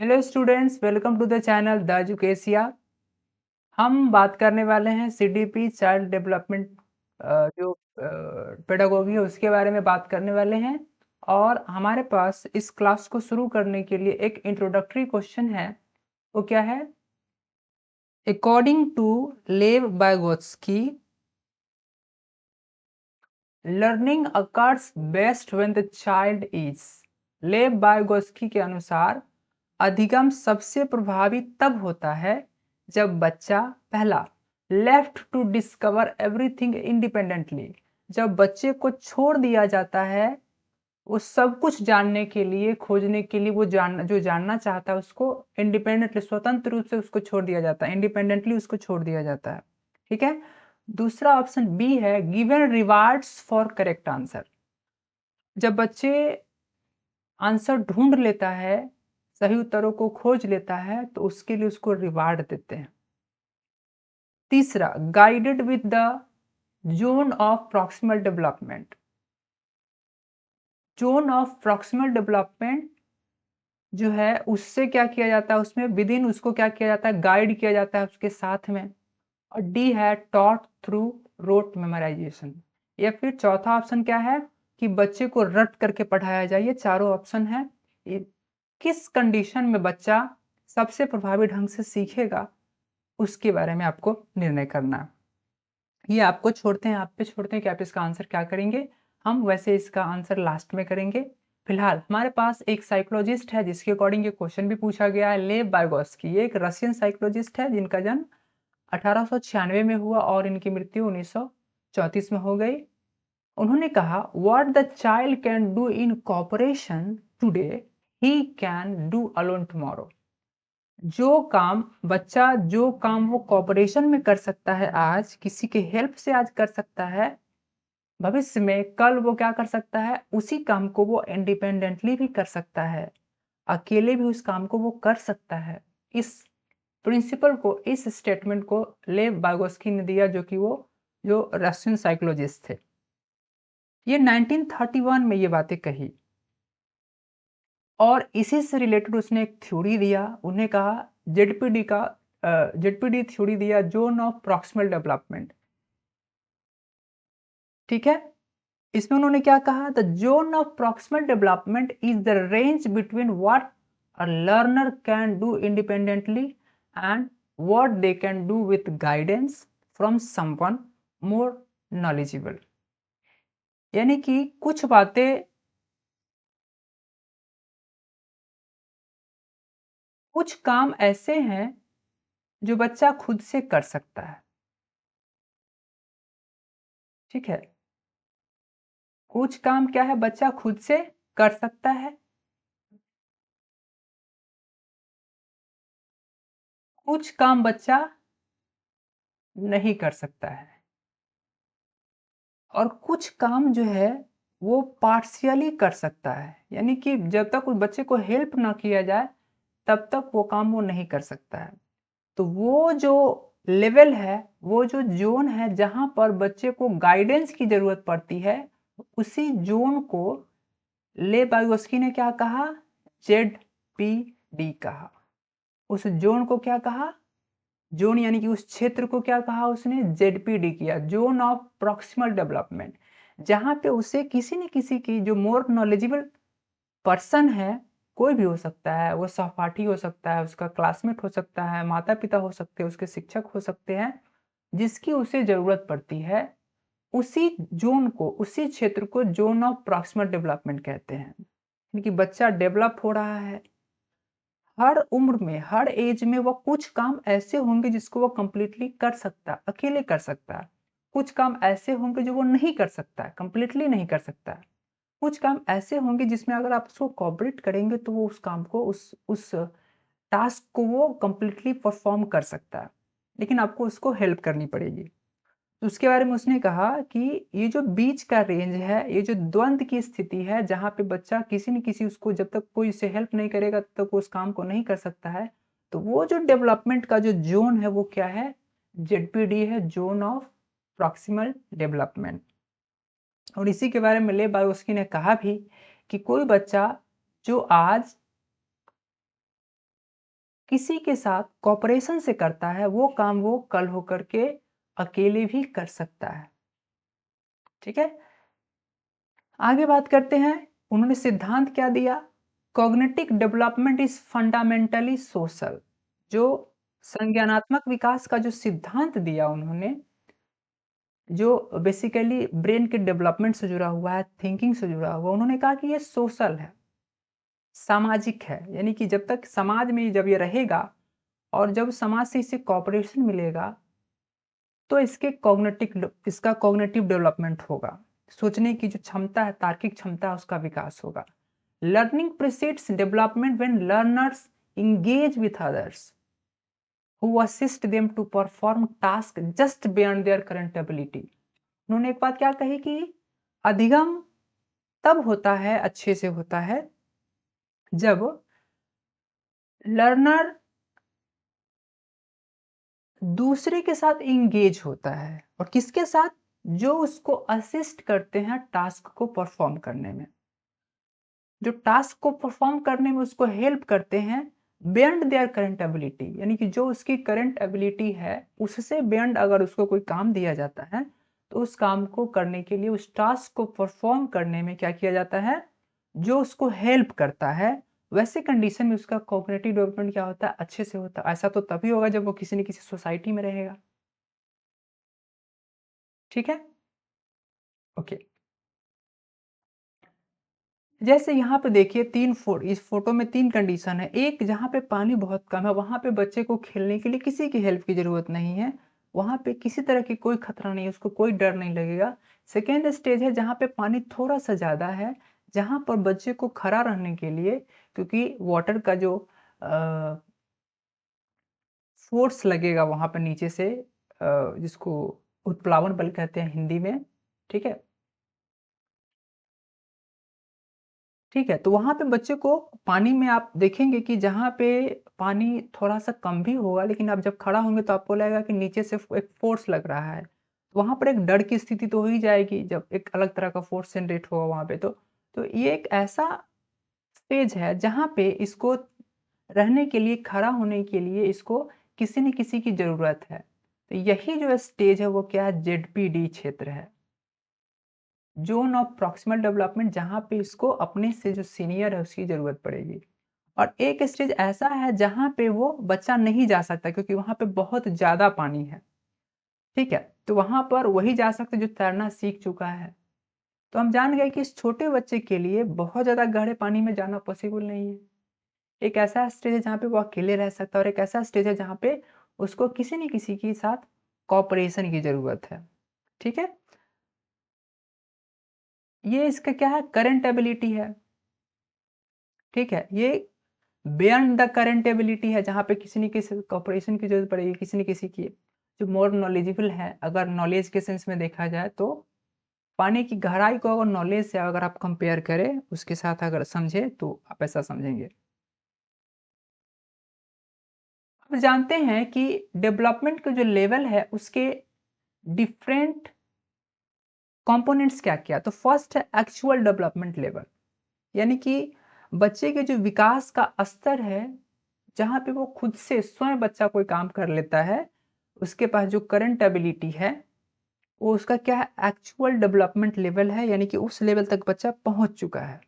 Hello students, welcome to the channel the Educasia. हम बात करने वाले हैं सीडीपी चाइल्ड डेवलपमेंट जो पेडागोगी है उसके बारे में बात करने वाले हैं। और हमारे पास इस क्लास को शुरू करने के लिए एक इंट्रोडक्टरी क्वेश्चन है। वो क्या है? According to Lev Vygotsky, learning occurs best when the child is. Lev Vygotsky के अनुसार अधिगम सबसे प्रभावी तब होता है जब बच्चा पहला left to discover everything independently, जब बच्चे को छोड़ दिया जाता है वो सब कुछ जानने के लिए, खोजने के लिए, वो जो जानना चाहता है उसको इंडिपेंडेंटली, स्वतंत्र रूप से उसको छोड़ दिया जाता है, इंडिपेंडेंटली उसको छोड़ दिया जाता है। ठीक है। दूसरा ऑप्शन बी है given rewards for correct answer, जब बच्चे आंसर ढूंढ लेता है, सही उत्तरों को खोज लेता है तो उसके लिए उसको रिवार्ड देते हैं। तीसरा guided with the zone of proximal development. Zone of proximal development जो है उससे क्या किया जाता है, उसमें विद इन उसको क्या किया जाता है, गाइड किया जाता है उसके साथ में। और डी है टॉट थ्रू रोट मेमोराइजेशन। या फिर चौथा ऑप्शन क्या है कि बच्चे को रट करके पढ़ाया जाए। ये चारों ऑप्शन है। ये किस कंडीशन में बच्चा सबसे प्रभावी ढंग से सीखेगा उसके बारे में आपको निर्णय करना है। ये आपको छोड़ते हैं, आप पे छोड़ते हैं कि आप इसका आंसर क्या करेंगे। हम वैसे इसका आंसर लास्ट में करेंगे। फिलहाल हमारे पास एक साइकोलॉजिस्ट है जिसके अकॉर्डिंग ये क्वेश्चन भी पूछा गया है, लेव वाइगोत्स्की। ये एक रशियन साइकोलॉजिस्ट है जिनका जन्म 1896 में हुआ और इनकी मृत्यु 1934 में हो गई। उन्होंने कहा what the child can do in cooperation today he can do alone tomorrow. जो काम वो कॉपरेशन में कर सकता है, आज किसी के हेल्प से आज कर सकता है, भविष्य में कल वो क्या कर सकता है, उसी काम को वो इंडिपेंडेंटली भी कर सकता है, अकेले भी उस काम को वो कर सकता है। इस प्रिंसिपल को, इस स्टेटमेंट को लेव वाइगोत्स्की ने दिया, जो रशियन साइकोलॉजिस्ट थे। ये 1931 में ये बातें कही और इसी से रिलेटेड उसने एक थ्योरी दिया। उन्हें कहा जेडपीडी थ्योरी दिया, जोन ऑफ प्रॉक्सिमल डेवलपमेंट। ठीक है। इसमें उन्होंने क्या कहा, the zone of proximal development is the range between what a learner can do independently and what they can do with guidance from someone more knowledgeable. यानी कि कुछ काम ऐसे हैं जो बच्चा खुद से कर सकता है। ठीक है। कुछ काम क्या है, बच्चा खुद से कर सकता है। कुछ काम बच्चा नहीं कर सकता है। और कुछ काम जो है वो पार्शियली कर सकता है, यानी कि जब तक उस बच्चे को हेल्प ना किया जाए तब तक वो काम वो नहीं कर सकता है। तो वो जो लेवल है, वो जो जोन है जहां पर बच्चे को गाइडेंस की जरूरत पड़ती है, उसी जोन को ले वाइगोत्स्की ने क्या कहा, जेड-पी-डी कहा। उस जोन को क्या कहा, जोन यानी कि उस क्षेत्र को क्या कहा उसने, जेडपीडी किया, जोन ऑफ प्रॉक्सिमल डेवलपमेंट। जहां पे उसे किसी न किसी की जो मोर नॉलेजेबल पर्सन है, कोई भी हो सकता है, वो सहपाठी हो सकता है, उसका क्लासमेट हो सकता है, माता पिता हो सकते हैं, उसके शिक्षक हो सकते हैं, जिसकी उसे जरूरत पड़ती है, उसी जोन को, उसी क्षेत्र को जोन ऑफ प्रॉक्सिमल डेवलपमेंट कहते हैं। क्योंकि बच्चा डेवलप हो रहा है, हर उम्र में, हर एज में वो कुछ काम ऐसे होंगे जिसको वो कंप्लीटली कर सकता है, अकेले कर सकता है। कुछ काम ऐसे होंगे जो वो नहीं कर सकता है, कंप्लीटली नहीं कर सकता है। कुछ काम ऐसे होंगे जिसमें अगर आप उसको कोऑपरेट करेंगे तो वो उस काम को, उस टास्क को वो कंप्लीटली परफॉर्म कर सकता है, लेकिन आपको उसको हेल्प करनी पड़ेगी। तो उसके बारे में उसने कहा कि ये जो बीच का रेंज है, ये जो द्वंद की स्थिति है, जहाँ पे बच्चा किसी न किसी, उसको जब तक कोई उसे हेल्प नहीं करेगा तब तक वो उस काम को नहीं कर सकता है। तो वो जो डेवलपमेंट का जो जोन है वो क्या है, जेडपीडी है, जोन ऑफ प्रॉक्सिमल डेवलपमेंट। और इसी के बारे में ले वाइगोत्स्की ने कहा भी कि कोई बच्चा जो आज किसी के साथ कॉपरेशन से करता है, वो काम वो कल होकर के अकेले भी कर सकता है। ठीक है? आगे बात करते हैं, उन्होंने सिद्धांत क्या दिया? Cognitive development is fundamentally social. जो संज्ञानात्मक विकास का जो सिद्धांत दिया उन्होंने, जो बेसिकली ब्रेन के डेवलपमेंट से जुड़ा हुआ है, थिंकिंग से जुड़ा हुआ, उन्होंने कहा कि ये सोशल है, सामाजिक है। यानी कि जब तक समाज में जब ये रहेगा और जब समाज से इसे कॉपरेशन मिलेगा, तो इसका कॉग्निटिव डेवलपमेंट होगा। सोचने की जो क्षमता है, तार्किक क्षमता है, उसका विकास होगा। Learning precedes development when learners engage with others who assist them to perform task just beyond their current ability। उन्होंने एक बात क्या कही कि अधिगम तब होता है, अच्छे से होता है, जब लर्नर दूसरे के साथ इंगेज होता है। और किसके साथ? जो उसको असिस्ट करते हैं टास्क को परफॉर्म करने में, जो टास्क को परफॉर्म करने में उसको हेल्प करते हैं बियॉन्ड देयर करंट एबिलिटी। यानी कि जो उसकी करंट एबिलिटी है उससे बियॉन्ड अगर उसको कोई काम दिया जाता है, तो उस काम को करने के लिए, उस टास्क को परफॉर्म करने में क्या किया जाता है? जो उसको हेल्प करता है, वैसे कंडीशन में उसका कॉग्निटिव डेवलपमेंट क्या होता है? अच्छे से होता है। ऐसा तो तभी होगा जब वो किसी न किसी सोसाइटी में रहेगा। ठीक है? ओके। जैसे यहाँ पे देखिए, इस फ़ोटो में 3 कंडीशन है। एक, जहाँ पे पानी बहुत कम है, वहाँ पे बच्चे को खेलने के लिए किसी की हेल्प की ज़रूरत नहीं है। वहाँ पे किसी तरह की कोई खतरा नहीं है, उसको कोई डर नहीं लगेगा। सेकंड स्टेज है जहाँ पे पानी थोड़ा-सा ज़्यादा है, जहाँ पर बच्चे को खड़ा रहने के लिए, क्योंकि वाटर का जो अ, फ़ोर्स लगेगा वहाँ पे नीचे से, जिसको उत्प्लावन बल कहते हैं हिंदी में, ठीक है? ठीक है, तो वहाँ पे बच्चे को पानी में आप देखेंगे कि जहाँ पे पानी थोड़ा-सा कम भी होगा, लेकिन आप जब खड़ा होंगे तो आपको लगेगा कि नीचे से एक फ़ोर्स लग रहा है। वहाँ पर एक डर की स्थिति तो हो ही जाएगी, जब एक अलग तरह का फ़ोर्स जनरेट होगा वहाँ पे तो। तो ये एक ऐसा स्टेज है जहाँ पे इसको रहने के लिए, खड़ा होने के लिए इसको किसी न किसी की ज़रूरत है। तो यही जो स्टेज है वो क्या है? ज़ेडपीडी क्षेत्र है। ज़ोन ऑफ प्रॉक्सिमल डेवलपमेंट, जहाँ पे इसको अपने से जो सीनियर है उसकी ज़रूरत पड़ेगी। और एक स्टेज ऐसा है जहाँ पे वो बच्चा नहीं जा सकता, क्योंकि वहाँ पे बहुत ज़्यादा पानी है, ठीक है? तो वहाँ पर वही जा सकता है जो तैरना सीख चुका है। तो हम जान गए कि इस छोटे बच्चे के लिए बहुत ज़्यादा गहरे पानी में जाना पॉसिबल नहीं है। एक ऐसा स्टेज है जहाँ पे वो अकेले रह सकता है, और एक ऐसा स्टेज है जहाँ पे उसको किसी न किसी के साथ कोऑपरेशन की ज़रूरत है। ठीक है? ये इसका क्या है? करंट एबिलिटी है। ठीक है? ये बियॉन्ड द करंट एबिलिटी है, जहाँ पे किसी न किसी कोऑपरेशन की ज़रूरत पड़ेगी, किसी न किसी की। जो मोर नॉलेजेबल है, अगर नॉलेज के सेंस में देखा जाए तो पानी की गहराई को अगर नॉलेज से अगर आप कंपेयर करें, उसके साथ अगर समझें, तो आप ऐसा समझेंगे। आप जानते हैं कि डेवलपमेंट का जो लेवल है उसके डिफरेंट कंपोनेंट्स क्या-क्या? तो फर्स्ट है एक्चुअल डेवलपमेंट लेवल, यानी कि बच्चे के जो विकास का स्तर है, जहाँ पे वो खुद से स्वयं बच्चा कोई काम कर लेता है, उसके पास जो करंट एबिलिटी है, वो उसका क्या है? एक्चुअल डेवलपमेंट लेवल है, यानी कि उस लेवल तक बच्चा पहुँच चुका है।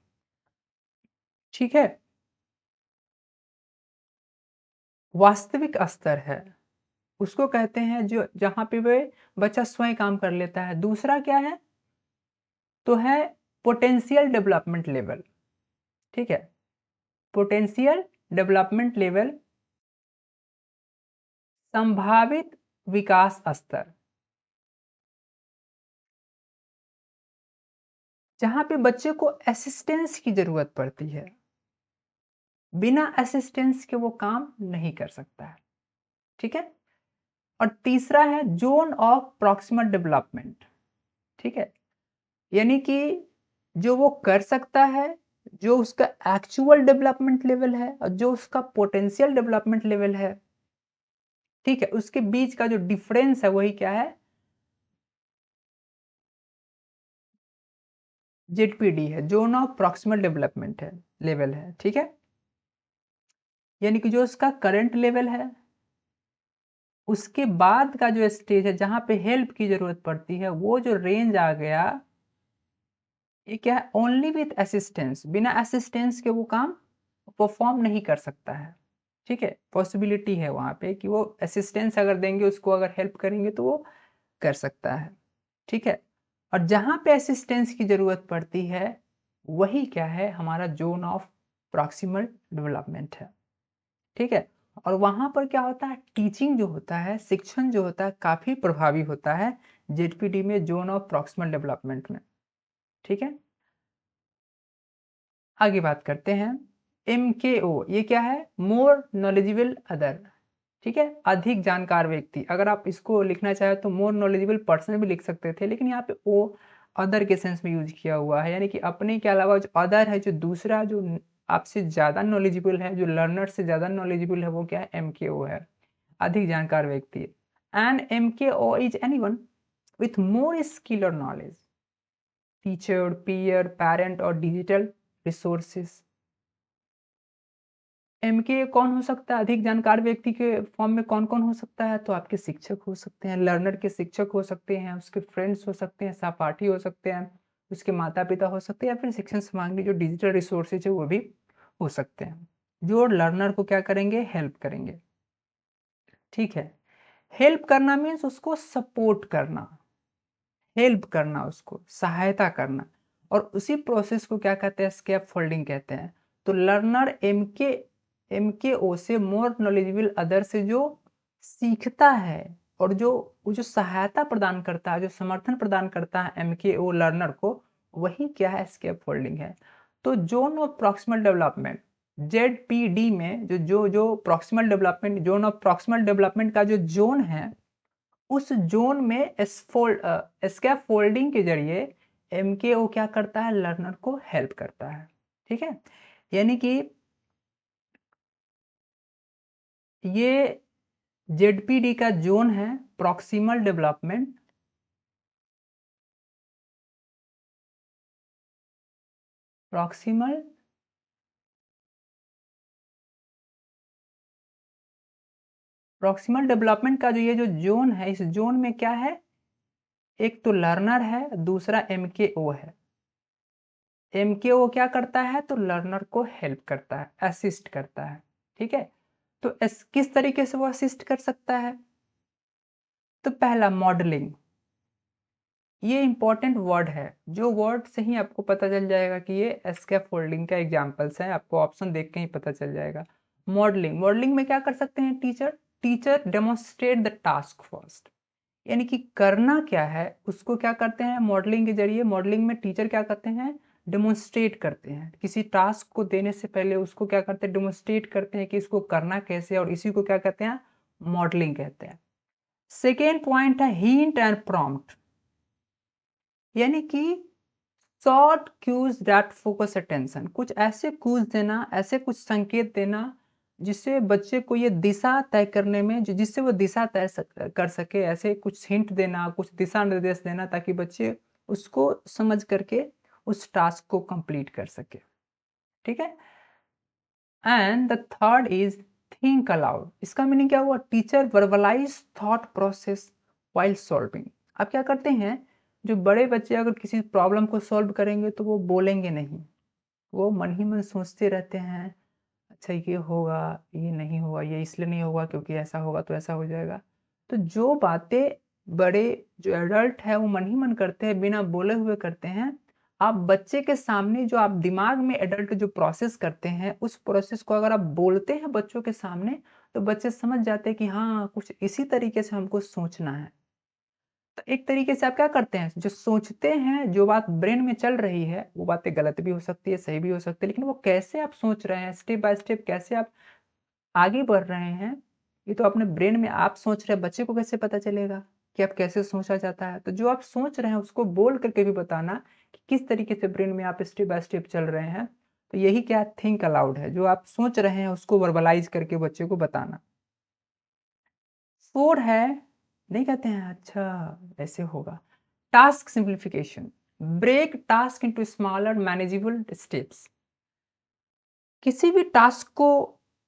ठीक है? वास्तविक स्तर है, उसको कहते हैं जो जहाँ पे वे बच्चा स्वयं काम कर लेता है। दूसरा क्या है? तो है पोटेंशियल डेवलपमेंट लेवल, ठीक है? पोटेंशियल डेवलपमेंट लेवल, संभावित विकास स्तर, जहाँ पे बच्चे को असिस्टेंस की ज़रूरत पड़ती है। बिना असिस्टेंस के वो काम नहीं कर सकता है, ठीक है? और तीसरा है ज़ोन ऑफ प्रॉक्सिमल डेवलपमेंट, ठीक है? यानी कि जो वो कर सकता है, जो उसका एक्चुअल डेवलपमेंट लेवल है और जो उसका पोटेंशियल डेवलपमेंट लेवल है, ठीक है? उसके बीच का जो डिफरेंस है वही क्या है? ज़ेडपीडी है, ज़ोन ऑफ प्रॉक्सिमल डेवलपमेंट है, लेवल है, ठीक है? यानी कि जो उसका करंट लेवल है, उसके बाद का जो स्टेज है जहाँ पे हेल्प की ज़रूरत पड़ती है, वो जो रेंज आ गया, ये क्या है, ओनली विथ असिस्टेंस, बिना असिस्टेंस के वो काम परफ़ॉर्म नहीं कर सकता है, ठीक है? पॉसिबिलिटी है वहाँ पे कि वो असिस्टेंस अगर देंगे, उसको अगर हेल्प करेंगे तो वो कर सकता है, ठीक है? और जहाँ पे असिस्टेंस की ज़रूरत पड़ती है, वही क्या है, हमारा ज़ोन ऑफ प्रॉक्सिमल डेवलपमेंट है, ठीक है? और वहाँ पर क्या होता है, टीचिंग जो होता है, शिक्षण जो होता है, काफ़ी प्रभावी होता है जेडपीडी में, ज़ोन ऑफ प्रॉक्सिमल डेवलपमेंट में, ठीक है? आगे बात करते हैं। एमकेओ ये क्या है, मोर नॉलेजेबल अदर, ठीक है, अधिक जानकार व्यक्ति। अगर आप इसको लिखना चाहे तो मोर नॉलेजेबल पर्सन भी लिख सकते थे, लेकिन यहाँ पे ओ अदर के सेंस में यूज किया हुआ है, यानी कि अपने के अलावा जो अदर है, जो दूसरा, जो आपसे ज़्यादा नॉलेजेबल है, जो लर्नर से ज़्यादा नॉलेजेबल है, वो क्या है, एमकेओ है, अधिक जानकार व्यक्ति। And MKO is anyone with more skill और नॉलेज, टीचर, पीयर, पेरेंट और डिजिटल रिसोर्सेस। एमके कौन हो सकता है, अधिक जानकार व्यक्ति के फॉर्म में कौन-कौन हो सकता है? तो आपके शिक्षक हो सकते हैं, लर्नर के शिक्षक हो सकते हैं, उसके फ्रेंड्स हो सकते हैं, सहपाठी हो सकते हैं, उसके माता-पिता हो सकते हैं, या फिर शिक्षण सामग्री जो डिजिटल रिसोर्सेज है वो भी हो सकते हैं, जो लर्नर को क्या करेंगे, हेल्प करेंगे। ठीक है? हेल्प करना मीन्स उसको सपोर्ट करना, हेल्प करना, उसको सहायता करना, और उसी प्रोसेस को क्या कहते हैं, स्कैप फोल्डिंग कहते हैं। तो लर्नर एमकेओ से मोर नॉलेजेबल अदर से जो सीखता है, और जो वो जो सहायता प्रदान करता है, जो समर्थन प्रदान करता है एमकेओ लर्नर को, वही क्या है, स्कैप फोल्डिंग है। तो zone of proximal development ZPD में जो जो जो proximal development, zone of proximal development का जो जोन है, उस ज़ोन में स्कैफोल्डिंग के ज़रिए एमकेओ क्या करता है, लर्नर को हेल्प करता है, ठीक है? यानी कि ये जेडपीडी का ज़ोन है, proximal development, proximal proximal development का जो ये जो ज़ोन है, इस ज़ोन में क्या है, एक तो लर्नर है, दूसरा एमकेओ है। एमकेओ क्या करता है, तो लर्नर को हेल्प करता है, असिस्ट करता है, ठीक है? तो किस तरीके से वो असिस्ट कर सकता है? तो पहला, मॉडलिंग, ये इंपॉर्टेंट वर्ड है, जो वर्ड से ही आपको पता चल जाएगा कि ये स्कैफोल्डिंग का एग्जांपल्स है, आपको ऑप्शन देख के ही पता चल जाएगा। मॉडलिंग, मॉडलिंग में क्या कर सकते हैं teacher, teacher demonstrate the task first, यानी कि करना क्या है उसको क्या करते हैं मॉडलिंग के जरिए। मॉडलिंग में टीचर क्या करते हैं, डेमोन्स्ट्रेट करते हैं, किसी टास्क को देने से पहले उसको क्या करते हैं, डेमोन्स्ट्रेट करते हैं कि इसको करना कैसे है, और इसी को क्या कहते हैं, मॉडलिंग कहते हैं। सेकेंड पॉइंट है हिंट एंड प्रॉम्प्ट, यानी कि short cues that focus attention, कुछ ऐसे क्यूज देना, ऐसे कुछ संकेत देना जिससे बच्चे को ये दिशा तय करने में, जिससे वो दिशा तय कर सके, ऐसे कुछ हिंट देना, कुछ दिशा निर्देश देना, ताकि बच्चे उसको समझ करके उस टास्क को कंप्लीट कर सके, ठीक है? And the third is think allowed, इसका मीनिंग क्या हुआ, teacher verbalise thought process while solving. अब क्या करते हैं, जो बड़े बच्चे अगर किसी प्रॉब्लम को सॉल्व करेंगे तो वो बोलेंगे नहीं, वो मन ही मन सोचते रहते हैं, अच्छा ये होगा, ये नहीं होगा, ये इसलिए नहीं होगा क्योंकि ऐसा होगा तो ऐसा हो जाएगा। तो जो बातें बड़े, जो एडल्ट है, वो मन ही मन करते हैं, बिना बोले हुए करते हैं, आप बच्चे के सामने जो आप दिमाग में एडल्ट जो प्रोसेस करते हैं, उस प्रोसेस को अगर आप बोलते हैं बच्चों के सामने, तो बच्चे समझ जाते हैं कि हाँ, कुछ इसी तरीके से हमको सोचना है। तो एक तरीके से आप क्या करते हैं, जो सोचते हैं, जो बात ब्रेन में चल रही है, वो बातें गलत भी हो सकती है, सही भी हो सकती है, लेकिन वो कैसे आप सोच रहे हैं, स्टेप बाय स्टेप कैसे आप आगे बढ़ रहे हैं, ये तो अपने ब्रेन में आप सोच रहे हैं, बच्चे को कैसे पता चलेगा कि आप कैसे सोचा जाता है? तो जो आप सोच रहे हैं उसको बोल करके भी बताना कि किस तरीके से ब्रेन में आप स्टेप बाय स्टेप चल रहे हैं। तो यही क्या थिंक अलाउड है, जो आप सोच रहे हैं उसको वर्बलाइज़ करके बच्चे को बताना। 4 है, नहीं कहते हैं अच्छा ऐसे होगा। Task simplification, break task into smaller manageable steps. किसी भी टास्क को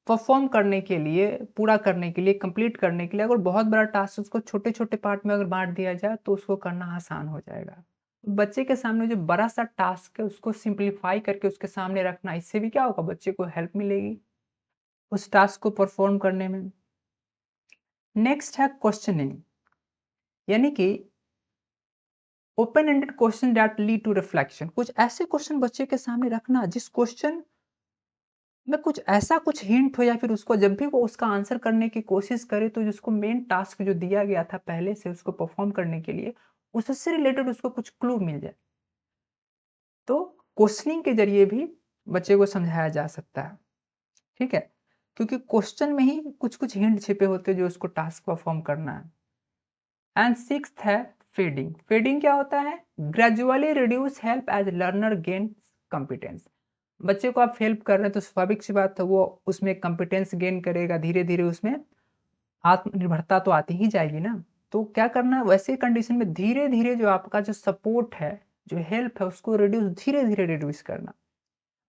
परफॉर्म करने के लिए, पूरा करने के लिए, कंप्लीट करने के लिए अगर बहुत बड़ा टास्क उसको छोटे-छोटे पार्ट में अगर बाँट दिया जाए तो उसको करना आसान हो जाएगा। बच्चे के सामने जो बड़ा-सा टास्क है उसको सिंप्लीफाई करके उसके सामने रखना, इससे भी क्या होगा, बच्चे को हेल्प मिलेगी उस टास्क को परफॉर्म करने में। नेक्स्ट है क्वेश्चनिंग, यानी कि open ended question that lead to reflection. कुछ ऐसे क्वेश्चन बच्चे के सामने रखना जिस क्वेश्चन में कुछ ऐसा कुछ हिंट हो, या फिर उसको जब भी वो उसका आंसर करने की कोशिश करे तो जिसको मेन टास्क जो दिया गया था पहले से उसको परफॉर्म करने के लिए, उससे रिलेटेड उसको कुछ क्लू मिल जाए। तो क्वेश्चनिंग के जरिए भी बच्चे को समझाया जा सकता है, ठीक है? क्योंकि क्वेश्चन में ही कुछ-कुछ हिंट छिपे होते हैं जो उसको टास्क परफॉर्म करना है। एंड सिक्स्थ है फीडिंग। फीडिंग क्या होता है? Gradually reduce help as learner gain competence. बच्चे को आप हेल्प कर रहे हैं तो स्वाभाविक सी बात है वो उसमें कॉम्पिटेंस गेन करेगा, धीरे-धीरे उसमें आत्मनिर्भरता तो आती ही जाएगी ना। तो क्या करना है, वैसे कंडीशन में धीरे-धीरे जो आपका जो सपोर्ट है, जो हेल्प है उसको धीरे-धीरे रिड्यूस करना,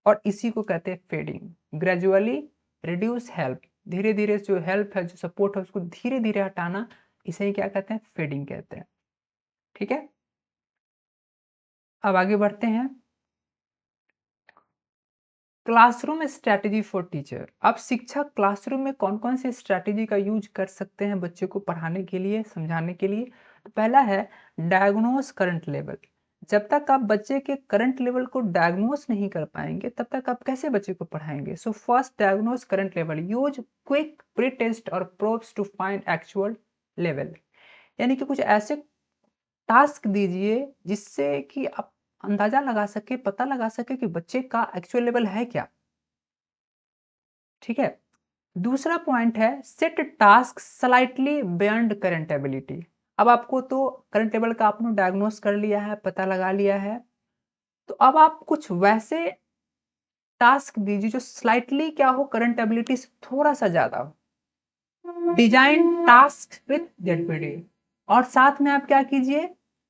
और इसी को कहते हैं फीडिंग। ग्रेजुअली रिड्यूस हेल्प, धीरे-धीरे जो हेल्प है, जो सपोर्ट है उसको धीरे-धीरे हटाना, इसे ही क्या कहते हैं, फीडिंग कहते हैं। ठीक है? अब आगे बढ़ते हैं। Classroom strategy for teacher. अब शिक्षक क्लासरूम में कौन-कौन सी स्ट्रैटेजी का यूज़ कर सकते हैं बच्चे को पढ़ाने के लिए, समझाने के लिए? तो पहला है डायग्नोज करंट लेवल। जब तक आप बच्चे के करंट लेवल को डायग्नोज नहीं कर पाएँगे, तब तक आप कैसे बच्चे को पढ़ाएँगे? So first diagnose current level, use quick pretest और probes to find actual level. यानी कि कुछ ऐसे टास्क दीजिए जिससे कि आप अंदाज़ा लगा सकें, पता लगा सकें कि बच्चे का एक्चुअल लेवल है क्या? ठीक है? दूसरा पॉइंट है set task slightly beyond current ability. अब आपको तो करंट लेवल का आपने डायग्नोस कर लिया है, पता लगा लिया है, तो अब आप कुछ वैसे टास्क दीजिए जो स्लाइटली क्या हो, करंट एबिलिटी से थोड़ा-सा ज़्यादा हो। डिजाइन टास्क विथ जेडपीडी, और साथ में आप क्या कीजिए,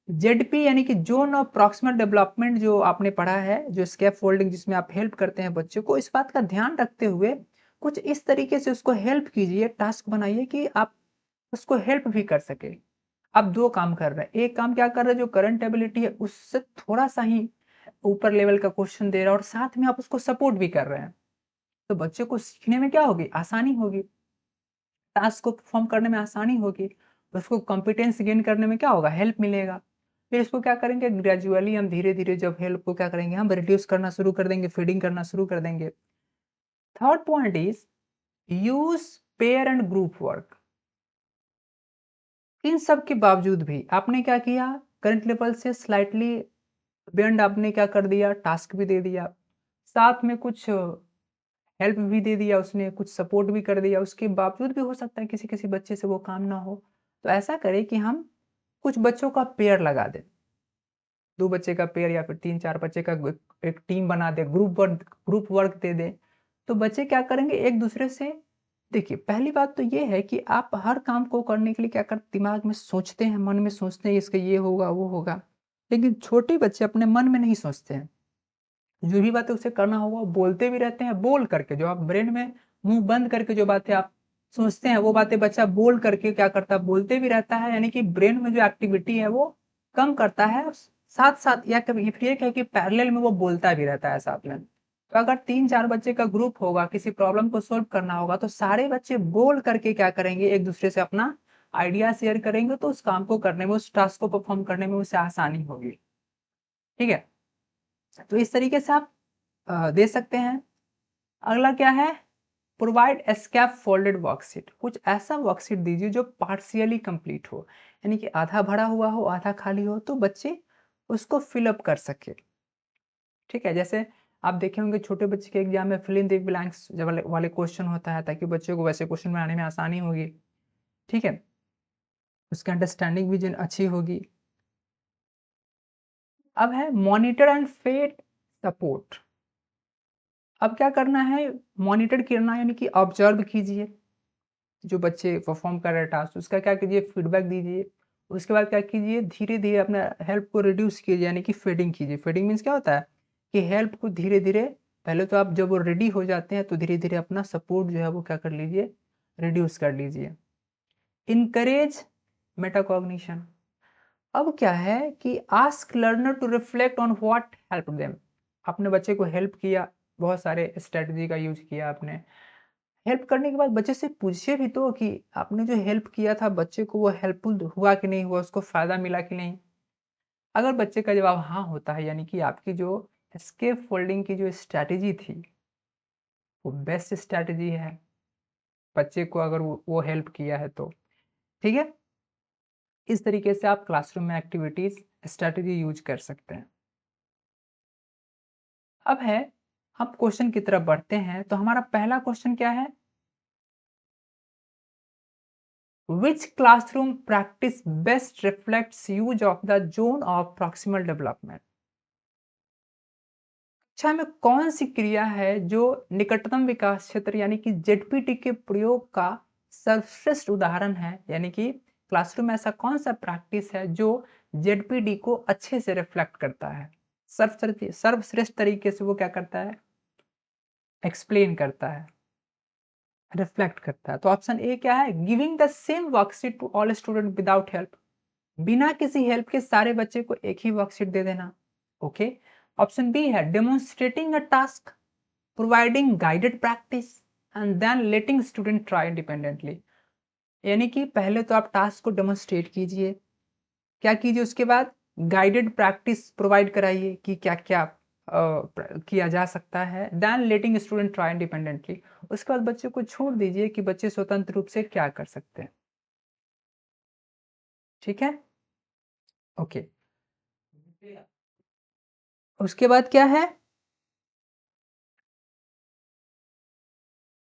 जेडपी यानी कि ज़ोन ऑफ प्रॉक्सिमल डेवलपमेंट जो आपने पढ़ा है, जो स्कैफोल्डिंग जिसमें आप हेल्प करते हैं बच्चों को, इस बात का ध्यान रखते हुए कुछ इस तरीके से उसको हेल्प कीजिए, टास्क बनाइए कि आप उसको हेल्प भी कर सके। आप 2 काम कर रहे हैं। एक काम क्या कर रहे हैं, जो करंट एबिलिटी है उससे थोड़ा-सा ही ऊपर लेवल का क्वेश्चन दे रहा है और साथ में आप उसको सपोर्ट भी कर रहे हैं। तो बच्चे को सीखने में क्या होगी? आसानी होगी। टास्क को परफॉर्म करने में आसानी होगी, उसको कॉम्पिटेंस गेन करने में क्या होगा, हेल्प मिलेगा। फिर इसको क्या करेंगे, ग्रेजुअली हम धीरे-धीरे जब हेल्प को क्या करेंगे, हम रिड्यूस करना शुरू कर देंगे, फीडिंग करना शुरू कर देंगे। Third point is use pair and group work. इन सब के बावजूद भी आपने क्या किया, करंट लेवल से स्लाइटली बियॉन्ड आपने क्या कर दिया, टास्क भी दे दिया, साथ में कुछ हेल्प भी दे दिया उसने, कुछ सपोर्ट भी कर दिया, उसके बावजूद भी हो सकता है किसी-किसी बच्चे से वो काम ना हो। तो ऐसा करें कि हम कुछ बच्चों का पेयर लगा दें। 2 बच्चे का पेयर या फिर 3-4 बच्चे का एक टीम बना दें, ग्रुप वर्क दे दें। तो बच्चे क्या करेंगे, एक-दूसरे से देखिए, पहली बात तो ये है कि आप हर काम को करने के लिए क्या करते, दिमाग में सोचते हैं, मन में सोचते हैं इसका ये होगा, वो होगा। लेकिन छोटे बच्चे अपने मन में नहीं सोचते हैं। जो भी बातें उसे करना होगा वो बोलते भी रहते हैं, बोल करके जो आप ब्रेन में मुँह बंद करके जो बातें आप सोचते हैं वो बातें बच्चा बोल करके क्या करता है, बोलते भी रहता है, यानी कि ब्रेन में जो एक्टिविटी है वो कम करता है, साथ-साथ या कभी फिर ये कहें कि पैरेलल में वो बोलता भी रहता है साथ में। तो अगर 3-4 बच्चे का ग्रुप होगा, किसी प्रॉब्लम को सॉल्व करना होगा तो सारे बच्चे बोल करके क्या करेंगे, एक-दूसरे से अपना आइडिया शेयर करेंगे तो उस काम को करने में, उस टास्क को परफॉर्म करने में उसे आसानी होगी। ठीक है? तो इस तरीके से आप दे सकते हैं। अगला क्या है, प्रोवाइड स्कैफोल्डेड वर्कशीट। कुछ ऐसा वर्कशीट दीजिए जो पार्शियली कंप्लीट हो, यानी कि आधा भरा हुआ हो, आधा खाली हो, तो बच्चे उसको फिल अप कर सके। ठीक है? जैसे आप देखे होंगे छोटे बच्चे के एग्जाम में फिल इन द ब्लैंक्स जब वाले वाले क्वेश्चन होता है, ताकि बच्चे को वैसे क्वेश्चन बनाने में आसानी होगी। ठीक है? उसकी अंडरस्टैंडिंग भी अच्छी होगी। अब है मॉनिटर एंड फेड सपोर्ट। अब क्या करना है, मॉनिटर करना यानी कि ऑब्जर्व कीजिए, जो बच्चे परफॉर्म कर रहे हैं टास्क उसका क्या कीजिए, फीडबैक दीजिए। उसके बाद क्या कीजिए, धीरे-धीरे अपना हेल्प को रिड्यूस कीजिए, यानी कि फेडिंग कीजिए। फेडिंग मीन्स क्या होता है कि हेल्प को धीरे-धीरे पहले तो आप जब वो रेडी हो जाते हैं तो धीरे-धीरे अपना सपोर्ट जो है वो क्या कर लीजिए, रिड्यूस कर लीजिए। Encourage metacognition. अब क्या है कि ask learner to reflect on what help them. आपने बच्चे को हेल्प किया, बहुत सारे स्ट्रेटजी का यूज़ किया आपने। हेल्प करने के बाद बच्चे से पूछिए भी तो कि आपने जो हेल्प किया था बच्चे को वो हेल्पफुल हुआ कि नहीं हुआ, उसको फ़ायदा मिला कि नहीं? अगर बच्चे का जवाब हाँ होता है यानी कि आपकी जो एस्केप फोल्डिंग की जो स्ट्रैटेजी थी, वो बेस्ट स्ट्रैटेजी है, बच्चे को अगर वो हेल्प किया है तो। ठीक है? इस तरीके से आप क्लासरूम में एक्टिविटीज़ स्ट्रैटेजी यूज़ कर सकते हैं। अब है, हम क्वेश्चन की तरफ बढ़ते हैं, तो हमारा पहला क्वेश्चन क्या है? Which classroom practice best reflects use of the zone of proximal development? कक्षा में कौन सी क्रिया है जो निकटतम विकास क्षेत्र यानी कि जेडपीटी के प्रयोग का सर्वश्रेष्ठ उदाहरण है? यानी कि क्लासरूम में ऐसा कौन सा प्रैक्टिस है जो जेडपीडी को अच्छे से रिफ्लेक्ट करता है, सर्वश्रेष्ठ तरीके से वो क्या करता है, एक्सप्लेन करता है, रिफ्लेक्ट करता है। तो ऑप्शन ए क्या है, giving the same worksheet to all student without help. बिना किसी हेल्प के सारे बच्चे को एक ही वर्कशीट दे देना। ओके। ऑप्शन बी है demonstrating a task, providing guided practice and then letting student try independently. यानी कि पहले तो आप टास्क को डेमोन्स्ट्रेट कीजिए, क्या कीजिए उसके बाद गाइडेड प्रैक्टिस प्रोवाइड कराइए कि क्या क्या किया जा सकता है, then letting student try independently. उसके बाद बच्चे को छोड़ दीजिए कि बच्चे स्वतंत्र रूप से क्या कर सकते हैं। ठीक है, ओके। उसके बाद क्या है,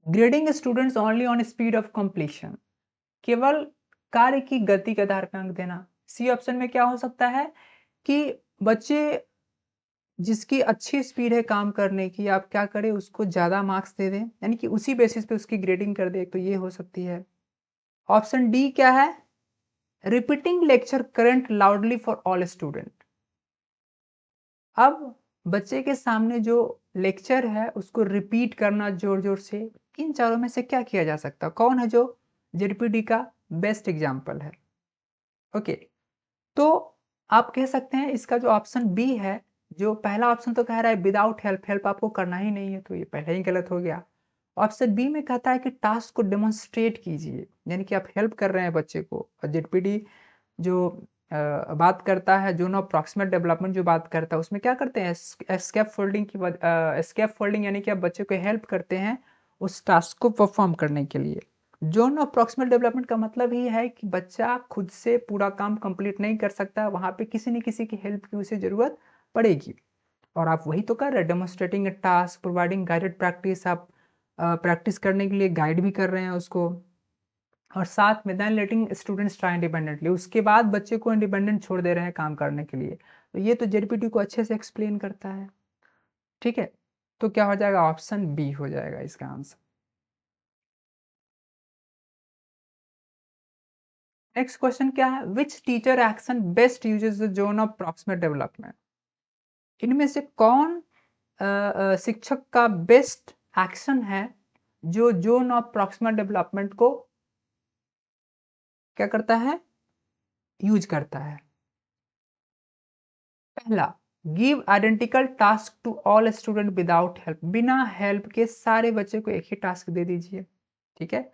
grading students only on speed of completion. केवल कार्य की गति के आधार पर अंक देना। सी ऑप्शन में क्या हो सकता है कि बच्चे जिसकी अच्छी स्पीड है काम करने की, आप क्या करें उसको ज़्यादा मार्क्स दे दें, यानी कि उसी बेसिस पे उसकी ग्रेडिंग कर दें, तो ये हो सकती है। ऑप्शन डी क्या है, repeating lecture current loudly for all student. अब बच्चे के सामने जो लेक्चर है उसको रिपीट करना जोर जोर से, इन चारों में से क्या किया जा सकता है, कौन है जो जेडपीडी का बेस्ट एग्जाम्पल है? ओके, तो आप कह सकते हैं इसका जो ऑप्शन बी है, जो पहला ऑप्शन तो कह रहा है विदाउट हेल्प, हेल्प आपको करना ही नहीं है, तो ये पहले ही गलत हो गया। ऑप्शन बी में कहता है कि टास्क को डेमोन्स्ट्रेट कीजिए, यानी कि आप हेल्प कर रहे हैं बच्चे को। और जेडपीडी जो बात करता है, जोन ऑफ प्रॉक्सिमल डेवलपमेंट जो बात करता है, उसमें क्या करते हैं, एस्केप फोल्डिंग की एस्केप फोल्डिंग, यानी कि आप बच्चे को हेल्प करते हैं उस टास्क को परफॉर्म करने के लिए। जोन ऑफ प्रॉक्सिमल डेवलपमेंट का मतलब ही है कि बच्चा खुद से पूरा काम कंप्लीट नहीं कर सकता, वहाँ पे किसी न किसी की हेल्प की उसे ज़रूरत पड़ेगी। और आप वही तो कर रहे हैं, demonstrating a task, providing guided practice. आप प्रैक्टिस करने के लिए गाइड भी कर रहे हैं उसको, और साथ में देन लेटिंग स्टूडेंट्स ट्राई इंडिपेंडेंटली, उसके बाद बच्चे को इंडिपेंडेंट छोड़ दे रहे हैं काम करने के लिए। तो ये तो जेडपीटी को अच्छे से एक्सप्लेन करता है। ठीक है, तो क्या हो जाएगा, ऑप्शन बी हो जाएगा इसका आंसर। नेक्स्ट क्वेश्चन क्या है, which teacher action best uses the zone of proximal development. इनमें से कौन शिक्षक का बेस्ट एक्शन है जो जोन ऑफ प्रॉक्सिमल डेवलपमेंट को क्या करता है, यूज करता है? पहला, give identical task to all student without help, बिना हेल्प के सारे बच्चे को एक ही टास्क दे दीजिए। ठीक है।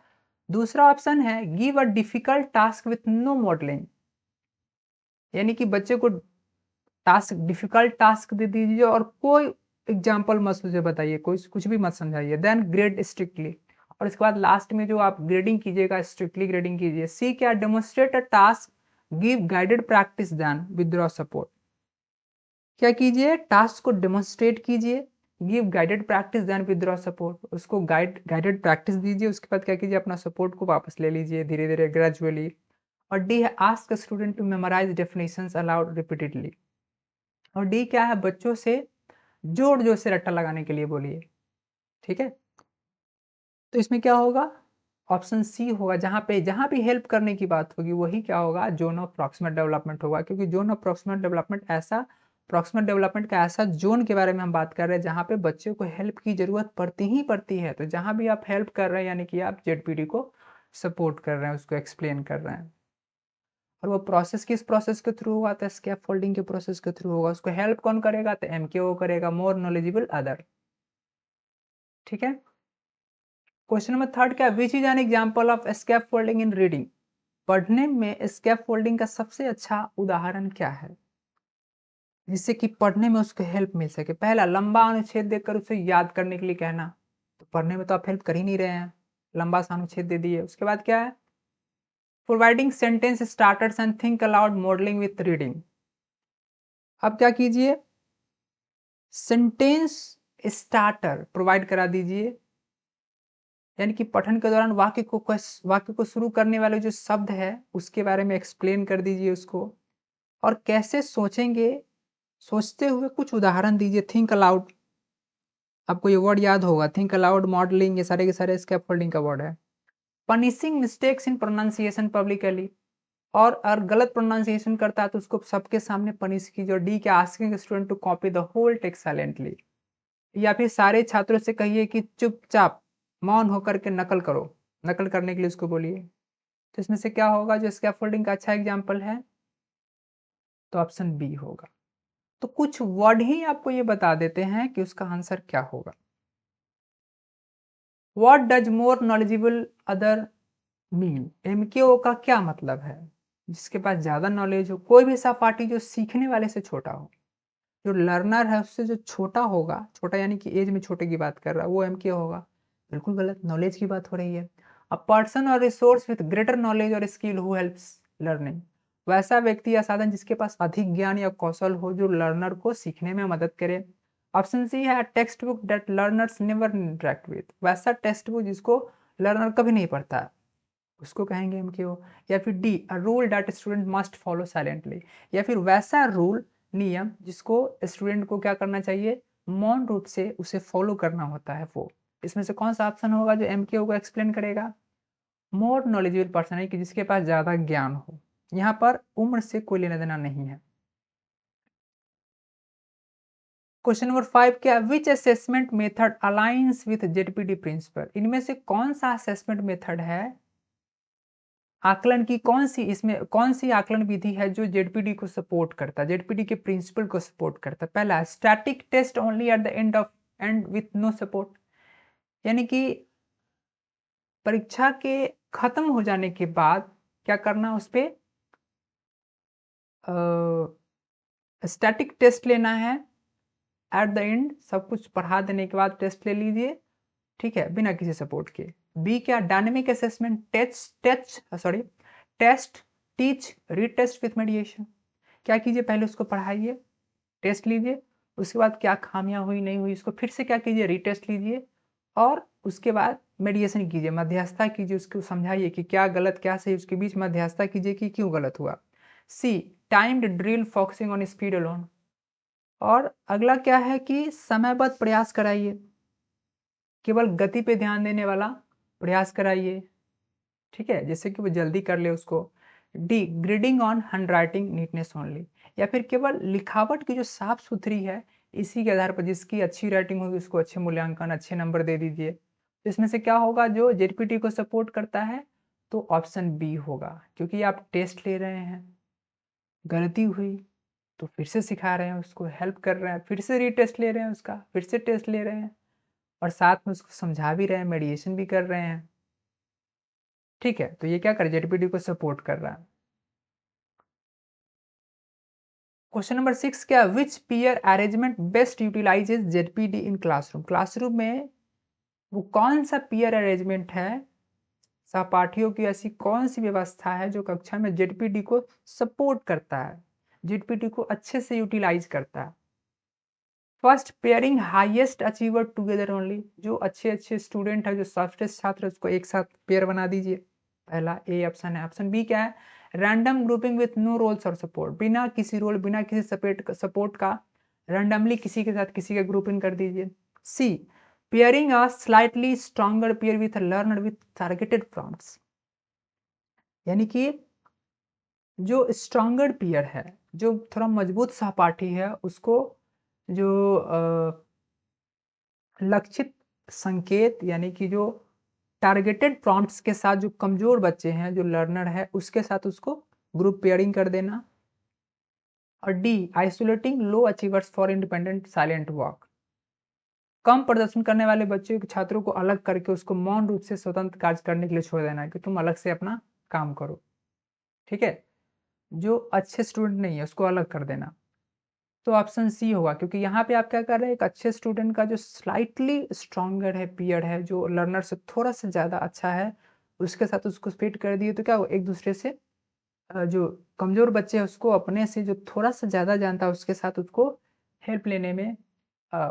दूसरा ऑप्शन है give a difficult task with no modelling, यानी कि बच्चे को टास्क डिफिकल्ट टास्क दे दीजिए और कोई एग्जाम्पल मत मुझे बताइए, कोई कुछ भी मत समझाइए, देन ग्रेड स्ट्रिक्टली। और इसके बाद लास्ट में जो आप ग्रेडिंग कीजिएगा, स्ट्रिक्टली ग्रेडिंग कीजिए। सी क्या, demonstrate a task, give guided practice, then withdraw support. क्या कीजिए, टास्क को डेमोन्स्ट्रेट कीजिए, give guided practice, then withdraw support. उसको गाइडेड प्रैक्टिस दीजिए, उसके बाद क्या कीजिए, अपना सपोर्ट को वापस ले लीजिए धीरे धीरे ग्रेजुअली। और डी है ask student to memorise definitions aloud repeatedly. और डी क्या है, बच्चों से जोर जोर से रट्टा लगाने के लिए बोलिए। ठीक है, तो इसमें क्या होगा, ऑप्शन सी होगा। जहां पे हेल्प करने की बात होगी वही क्या होगा, जोन ऑफ प्रॉक्सिमल डेवलपमेंट होगा, क्योंकि जोन ऑफ प्रॉक्सिमल डेवलपमेंट ऐसा प्रॉक्सिमल डेवलपमेंट का ऐसा जोन के बारे में हम बात कर रहे हैं जहाँ पे बच्चे को हेल्प की ज़रूरत पड़ती ही पड़ती है। तो जहाँ भी आप हेल्प कर रहे हैं यानी कि आप जेडपीडी को सपोर्ट कर रहे हैं, उसको एक्सप्लेन कर रहे हैं। और वो प्रोसेस किस प्रोसेस के थ्रू होगा? तो स्कैप फोल्डिंग के प्रोसेस के थ्रू होगा। उसको हेल्प कौन करेगा? तो एमकेओ करेगा, मोर नॉलेजेबल अदर। ठीक है। क्वेश्चन नंबर 3 क्या? Which is an example of scaffolding in reading? पढ़ने में स्कैप फोल्डिंग का सबसे अच्छा उदाहरण क्या है जिससे कि पढ़ने में उसको हेल्प मिल सके? पहला, लंबा अनुच्छेद देकर उसे याद करने के लिए कहना। तो पढ़ने में तो आप हेल्प कर ही नहीं रहे हैं, लंबा सा अनुच्छेद दे दिए। उसके बाद क्या है? Providing sentence starters and think aloud modelling with reading. अब क्या कीजिए? सेंटेंस स्टार्टर प्रोवाइड करा दीजिए, यानी कि पठन के दौरान वाक्य को शुरू करने वाले जो शब्द है उसके बारे में एक्सप्लेन कर दीजिए उसको, और कैसे सोचेंगे, सोचते हुए कुछ उदाहरण दीजिए। थिंक अलाउड, आपको ये वर्ड याद होगा, थिंक अलाउड, मॉडलिंग, ये सारे के सारे स्कैफोल्डिंग का वर्ड है। Punishing mistakes in pronunciation publicly, और गलत प्रोनाउंसिएशन करता है तो उसको सबके सामने पनिश कीजिए। और डी क्या? Asking student to copy the whole text silently, या फिर सारे छात्रों से कहिए कि चुपचाप मौन होकर के नकल करो। नकल करने के लिए उसको बोलिए। तो इसमें से क्या होगा जो स्कैफोल्डिंग का अच्छा एग्जाम्पल है? तो ऑप्शन बी होगा। तो कुछ वर्ड ही आपको ये बता देते हैं कि उसका आंसर क्या होगा। What does more knowledgeable other mean? MKO का क्या मतलब है? जिसके पास ज्यादा नॉलेज हो, कोई भी सहपाठी जो सीखने वाले से छोटा हो, जो लर्नर है उससे जो छोटा होगा, छोटा यानी कि एज में छोटे की बात कर रहा है, वो एमकेओ होगा। बिल्कुल गलत, नॉलेज की बात हो रही है। अ पर्सन और रिसोर्स विथ ग्रेटर नॉलेज और स्किल हु हेल्प्स लर्निंग, वैसा व्यक्ति या साधन जिसके पास अधिक ज्ञान या कौशल हो जो लर्नर को सीखने में मदद करे। ऑप्शन सी है text book that learners never interact with, वैसा टेक्स्ट बुक जिसको लर्नर कभी नहीं पढ़ता है, उसको कहेंगे एमकेओ। या फिर D, a rule that student must follow silently, या फिर वैसा रूल, नियम जिसको स्टूडेंट को क्या करना चाहिए? मौन रूप से उसे फॉलो करना होता है वो। इसमें से कौन सा ऑप्शन होगा जो एमकेओ को एक्सप्लेन करेगा? मोर नॉलेजेबल पर्सन है कि जिसके पास ज्यादा ज्ञान हो। यहाँ पर उम्र से कोई लेना देना नहीं है। क्वेश्चन नंबर 5 क्या? Which assessment method aligns with ZPD principle? इनमें से कौन सा असेसमेंट मेथड है, आकलन की कौन सी, इसमें कौन सी आकलन विधि है जो जेडपीडी को सपोर्ट करता है, जेडपीडी के प्रिंसिपल को सपोर्ट करता है? पहला, static test only at the end with no support, यानी कि परीक्षा के खत्म हो जाने के बाद क्या करना, उस पे स्टैटिक टेस्ट लेना है। एट द एंड सब कुछ पढ़ा देने के बाद टेस्ट ले लीजिए, ठीक है, बिना किसी सपोर्ट के। बी क्या? Dynamic assessment, test teach retest with mediation. क्या कीजिए? पहले उसको पढ़ाइए, टेस्ट लीजिए, उसके बाद क्या खामियां हुई नहीं हुई उसको फिर से क्या कीजिए? रीटेस्ट लीजिए, और उसके बाद मेडिएशन कीजिए, मध्यस्थता कीजिए, उसको समझाइए कि क्या गलत क्या सही, उसके बीच मध्यस्थता कीजिए कि क्यों गलत हुआ। C, timed drill focusing on speed alone, और अगला क्या है कि समयबद्ध प्रयास कराइए, केवल गति पे ध्यान देने वाला प्रयास कराइए, ठीक है, जिससे कि वो जल्दी कर ले उसको। D, grading on hand writing neatness only, या फिर केवल लिखावट की जो साफ सुथरी है इसी के आधार पर जिसकी अच्छी राइटिंग होगी उसको अच्छे मूल्यांकन, अच्छे नंबर दे दीजिए। तो इसमें से क्या होगा जो जेडपीटी को सपोर्ट करता है? तो ऑप्शन बी होगा, क्योंकि आप टेस्ट ले रहे हैं, गलती हुई तो फिर से सिखा रहे हैं, उसको हेल्प कर रहे हैं, फिर से रीटेस्ट ले रहे हैं उसका, फिर से टेस्ट ले रहे हैं, और साथ में उसको समझा भी रहे हैं, मेडिएशन भी कर रहे हैं, ठीक है। तो ये क्या कर, जेडपीडी को सपोर्ट कर रहा है। क्वेश्चन नंबर 6 क्या? Which peer arrangement best utilises ZPD in classroom? Classroom में वो कौन सा पीयर अरेंजमेंट है, सहपाठियों की ऐसी कौन सी व्यवस्था है जो कक्षा में जेडपीडी को सपोर्ट करता है, जेडपीडी को अच्छे से यूटिलाइज करता है? First, pairing highest achiever together only, जो अच्छे अच्छे स्टूडेंट है, जो सॉफ्टेस्ट छात्र उसको एक साथ पेयर बना दीजिए, पहला ए ऑप्शन है। ऑप्शन बी क्या है? Random grouping with no roles और सपोर्ट, बिना किसी रोल बिना किसी सपोर्ट का रैंडमली किसी के साथ किसी का ग्रुपिंग कर दीजिए। C, pairing a slightly stronger peer with learner with targeted prompts, यानी कि जो स्ट्रॉन्गर पेयर है जो थोड़ा मजबूत सहपाठी है उसको जो लक्षित संकेत यानी कि जो टारगेटेड प्रॉम्प्ट्स के साथ जो कमज़ोर बच्चे हैं, जो लर्नर है, उसके साथ उसको ग्रुप पेयरिंग कर देना। और D isolating low achievers for independent silent work. कम प्रदर्शन करने वाले बच्चों के छात्रों को अलग करके उसको मौन रूप से स्वतंत्र कार्य करने के लिए छोड़ देना है कि तुम अलग से अपना काम करो। ठीक है? जो अच्छे स्टूडेंट नहीं है उसको अलग कर देना। तो ऑप्शन सी होगा, क्योंकि यहाँ पे आप क्या कर रहे हैं, एक अच्छे स्टूडेंट का जो स्लाइटली स्ट्रॉन्गर है पीयर है, जो लर्नर से थोड़ा सा ज़्यादा अच्छा है, उसके साथ उसको फिट कर दिए तो क्या हो, एक दूसरे से जो कमज़ोर बच्चे हैं उसको अपने से जो थोड़ा सा ज़्यादा जानता है उसके साथ उसको हेल्प लेने में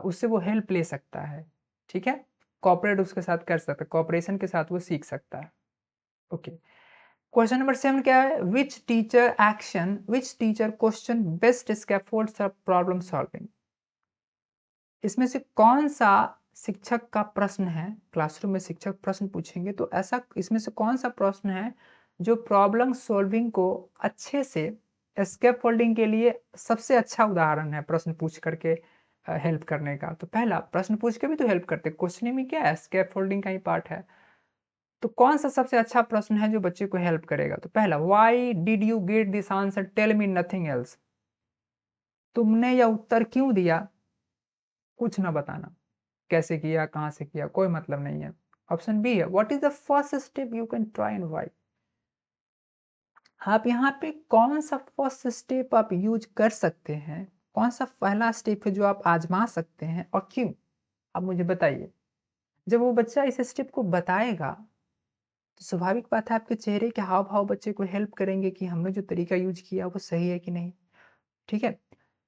उससे वो हेल्प ले सकता है। ठीक है? कोऑपरेट उसके साथ कर सकता है, कोऑपरेशन के साथ वो सीख सकता है। ओके। क्वेश्चन नंबर 7 क्या है? Which teacher question best scaffolds for problem solving? इसमें से कौन सा शिक्षक का प्रश्न है, क्लासरूम में शिक्षक प्रश्न पूछेंगे तो ऐसा इसमें से कौन सा प्रश्न है जो प्रॉब्लम सॉल्विंग को अच्छे से स्कैफोल्डिंग के लिए सबसे अच्छा उदाहरण है प्रश्न पूछ करके हेल्प करने का? तो पहला, प्रश्न पूछ के भी तो हेल्प करते हैं, क्वेश्चनिंग में क्या है, स्कैफोल्डिंग का ही पार्ट है। तो कौन सा सबसे अच्छा प्रश्न है जो बच्चे को हेल्प करेगा? तो पहला, why did you get this answer, tell me nothing else. तुमने यह उत्तर क्यों दिया, कुछ ना बताना, कैसे किया, कहाँ से किया, कोई मतलब नहीं है। ऑप्शन बी है, what is the first step you can try and why. आप यहाँ पे कौन सा फर्स्ट स्टेप आप यूज कर सकते हैं, कौन सा पहला स्टेप है जो आप आजमा सकते हैं और क्यों, आप मुझे बताइए। जब वो बच्चा इस स्टेप को बताएगा तो स्वाभाविक बात है आपके चेहरे के हाव भाव बच्चे को हेल्प करेंगे कि हमने जो तरीका यूज किया वो सही है कि नहीं। ठीक है?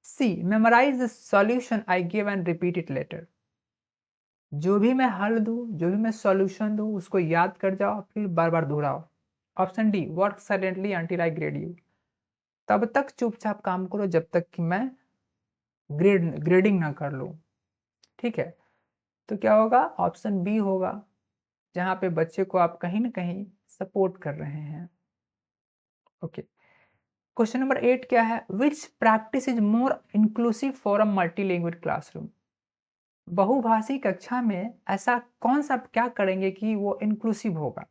C, memorise the solution I give and repeat it later. जो भी मैं हल दूँ, जो भी मैं सॉल्यूशन दूँ, उसको याद कर जाओ, फिर बार-बार दोहराओ। Option D, work silently until I grade you. तब तक चुपचाप काम करो जब तक कि मैं ग्रेडिंग ना कर लूँ। ठीक है? तो क्या होगा? ऑप्शन बी होगा, जहाँ पे बच्चे को आप कहीं न कहीं सपोर्ट कर रहे हैं। ओके। क्वेश्चन नंबर 8 क्या है? Which practice is more inclusive for a multilanguage classroom? बहुभाषी कक्षा में ऐसा कौन-सा क्या करेंगे कि वो इंक्लूसिव होगा,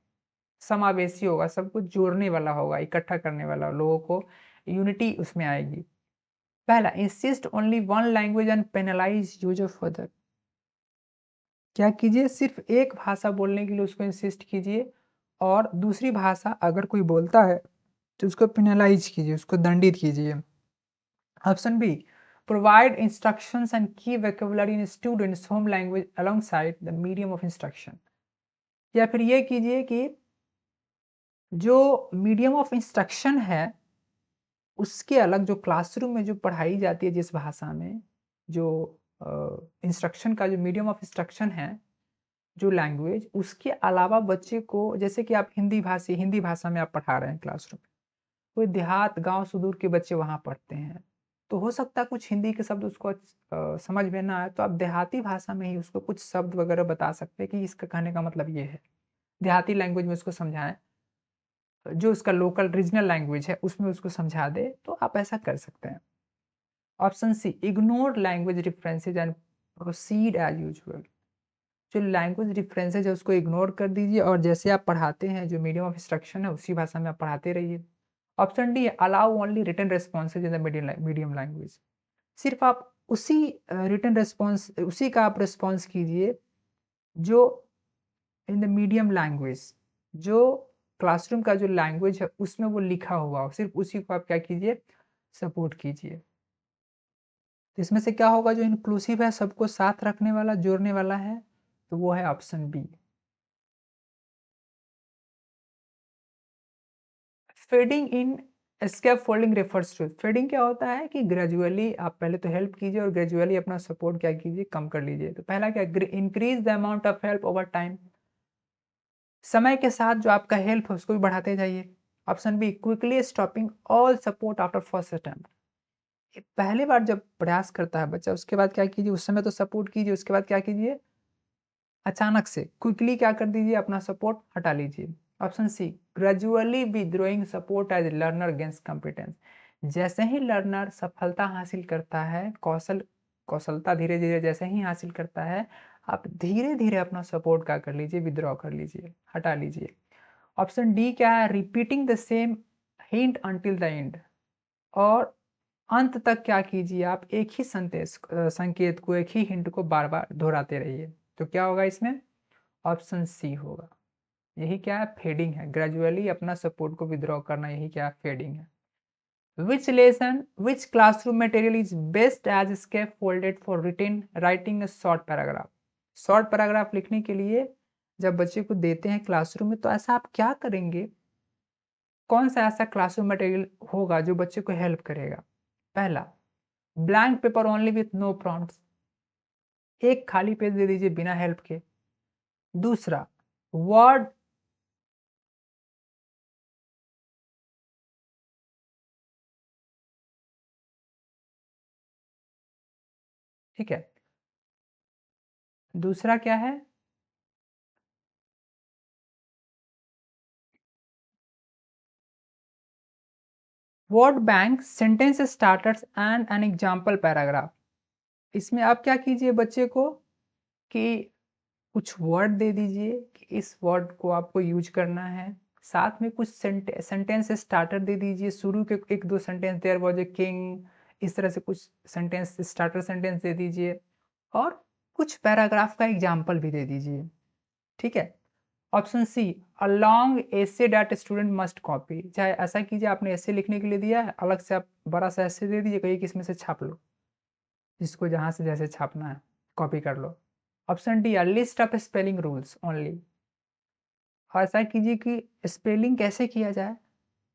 समावेशी होगा, सबको जोड़ने वाला होगा, इकट्ठा करने वाला, लोगों को यूनिटी उसमें आएगी। पहला, insist only one language and penalise use of other. क्या कीजिए, सिर्फ एक भाषा बोलने के लिए उसको इंसिस्ट कीजिए और दूसरी भाषा अगर कोई बोलता है तो उसको पेनलाइज कीजिए, उसको दंडित कीजिए। Option B, provide instructions and key vocabulary in students home language alongside the medium of instruction. या फिर ये कीजिए कि जो मीडियम ऑफ इंस्ट्रक्शन है उसके अलग जो क्लासरूम में जो पढ़ाई जाती है जिस भाषा में, जो इंस्ट्रक्शन का जो मीडियम ऑफ इंस्ट्रक्शन है, जो लैंग्वेज, उसके अलावा बच्चे को, जैसे कि आप हिंदी भाषा में आप पढ़ा रहे हैं क्लासरूम, कोई देहात गांव सुदूर के बच्चे वहां पढ़ते हैं, तो हो सकता है कुछ हिंदी के शब्द उसको समझ में ना आए, तो आप देहाती भाषा में ही उसको कुछ शब्द वगैरह बता सकते हैं कि इसका कहने का मतलब ये है, देहाती लैंग्वेज में उसको समझाएं, जो उसका लोकल रीजनल लैंग्वेज है उसमें उसको समझा दे, तो आप ऐसा कर सकते हैं। Option C, ignore language differences and proceed as usual. जो लैंग्वेज डिफरेंसेज है उसको इग्नोर कर दीजिए और जैसे आप पढ़ाते हैं, जो मीडियम ऑफ इंस्ट्रक्शन है उसी भाषा में आप पढ़ाते रहिए। Option D, allow only written responses in the medium language. सिर्फ आप उसी रिटन रेस्पॉन्स, उसी का आप रिस्पॉन्स कीजिए जो इन द मीडियम लैंग्वेज, जो क्लासरूम का जो लैंग्वेज है उसमें वो लिखा हुआ हो, सिर्फ उसी को आप क्या कीजिए, सपोर्ट कीजिए। तो इसमें से क्या होगा, जो इंक्लूसिव है, सबको साथ रखने वाला, जोड़ने वाला है, तो वो है option B. Fading in scaffolding refers to, fading क्या होता है कि ग्रेजुअली आप पहले तो हेल्प कीजिए और ग्रेजुअली अपना सपोर्ट क्या कीजिए, कम कर लीजिए। तो पहला क्या, increase the amount of help over time, समय के साथ जो आपका हेल्प है उसको भी बढ़ाते जाइए। Option B, quickly stopping all support after first attempt. पहली बार जब प्रयास करता है बच्चा, उसके बाद क्या कीजिए, उस समय तो सपोर्ट कीजिए, उसके बाद क्या कीजिए, अचानक से क्विकली क्या कर दीजिए, अपना सपोर्ट हटा लीजिए। Option C, gradually withdrawing support as learner gains competence. जैसे ही लर्नर सफलता हासिल करता है, कौशलता धीरे-धीरे जैसे ही हासिल करता है, आप धीरे-धीरे अपना सपोर्ट क्या कर लीजिए, विथड्रॉ कर लीजिए, हटा लीजिए। ऑप्शन डी क्या है, repeating the same hint until the end. और अंत तक क्या कीजिए, आप एक ही संकेत को, एक ही हिंट को बार-बार दोहराते रहिए। तो क्या होगा इसमें? ऑप्शन सी होगा। यही क्या है? फेडिंग है। ग्रेजुअली अपना सपोर्ट को विथड्रॉ करना, यही क्या है? फेडिंग है। Which classroom material is best as scaffolded for writing a short paragraph? Short paragraph लिखने के लिए जब बच्चे को देते हैं क्लासरूम में, तो ऐसा आप क्या करेंगे? कौन सा ऐसा क्लासरूम मटेरियल होगा जो बच्चे को हेल्प करेगा? पहला, blank paper only with no prompts. एक खाली पेज दे दीजिए बिना हेल्प के। दूसरा, वर्ड ठीक है। दूसरा क्या है? Word bank, sentence starters and an example paragraph. इसमें आप क्या कीजिए, बच्चे को कि कुछ वर्ड दे दीजिए कि इस वर्ड को आपको यूज करना है। साथ में कुछ सेंटेंस स्टार्टर दे दीजिए, शुरू के एक दो sentence, there was a king, इस तरह से कुछ सेंटेंस, स्टार्टर सेंटेंस दे दीजिए। और कुछ पैराग्राफ का एग्जाम्पल भी दे दीजिए। ठीक है। Option C, a long essay that student must copy. चाहे ऐसा कीजिए, आपने एसे लिखने के लिए दिया है, अलग से आप बड़ा सा एसे दे दीजिए, कहीं किसमें से छाप लो, जिसको जहाँ से जैसे छापना है कॉपी कर लो। Option D, list of spelling rules only. ऐसा कीजिए कि स्पेलिंग कैसे किया जाए,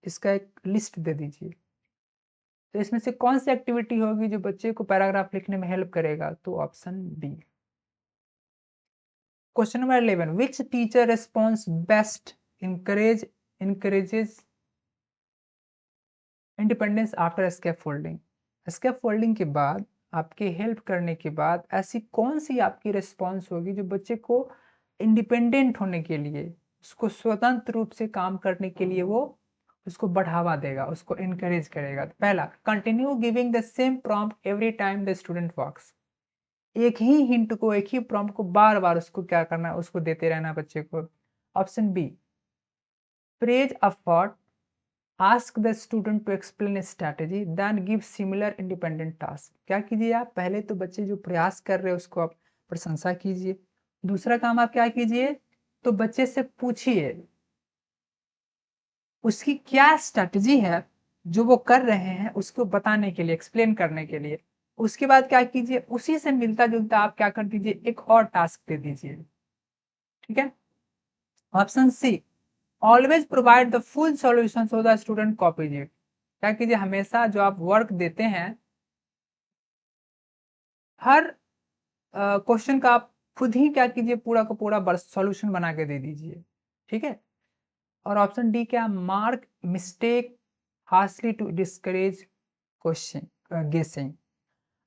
इसका एक लिस्ट दे दीजिए। तो इसमें से कौन सी एक्टिविटी होगी जो बच्चे को पैराग्राफ लिखने में हेल्प करेगा? तो option B. Question number 11, which teacher response best encourages independence after scaffolding. Scaffolding के बाद, आपके हेल्प करने के बाद, ऐसी कौन सी आपकी रिस्पॉन्स होगी जो बच्चे को इंडिपेंडेंट होने के लिए, उसको स्वतंत्र रूप से काम करने के लिए वो उसको बढ़ावा देगा, उसको इनकरेज करेगा? तो पहला, continue giving the same prompt every time the student works. एक ही हिंट को, एक ही प्रॉम्प्ट को बार बार उसको क्या करना है, उसको देते रहना बच्चे को। Option B, praise effort, ask the student to explain strategy, then give similar independent task. क्या कीजिए आप? पहले तो बच्चे जो प्रयास कर रहे हैं उसको आप प्रशंसा कीजिए। दूसरा काम आप क्या कीजिए, तो बच्चे से पूछिए उसकी क्या स्ट्रैटेजी है जो वो कर रहे हैं, उसको बताने के लिए, एक्सप्लेन करने के लिए। उसके बाद क्या कीजिए, उसी से मिलता जुलता आप क्या कर दीजिए, एक और टास्क दे दीजिए। ठीक है। Option C, always provide the full solution so the student copies it. क्या कीजिए, हमेशा जो आप वर्क देते हैं, हर क्वेश्चन का आप खुद ही क्या कीजिए, पूरा का पूरा सॉल्यूशन बना के दे दीजिए। ठीक है। और ऑप्शन डी क्या, mark mistake harshly to discourage question guessing.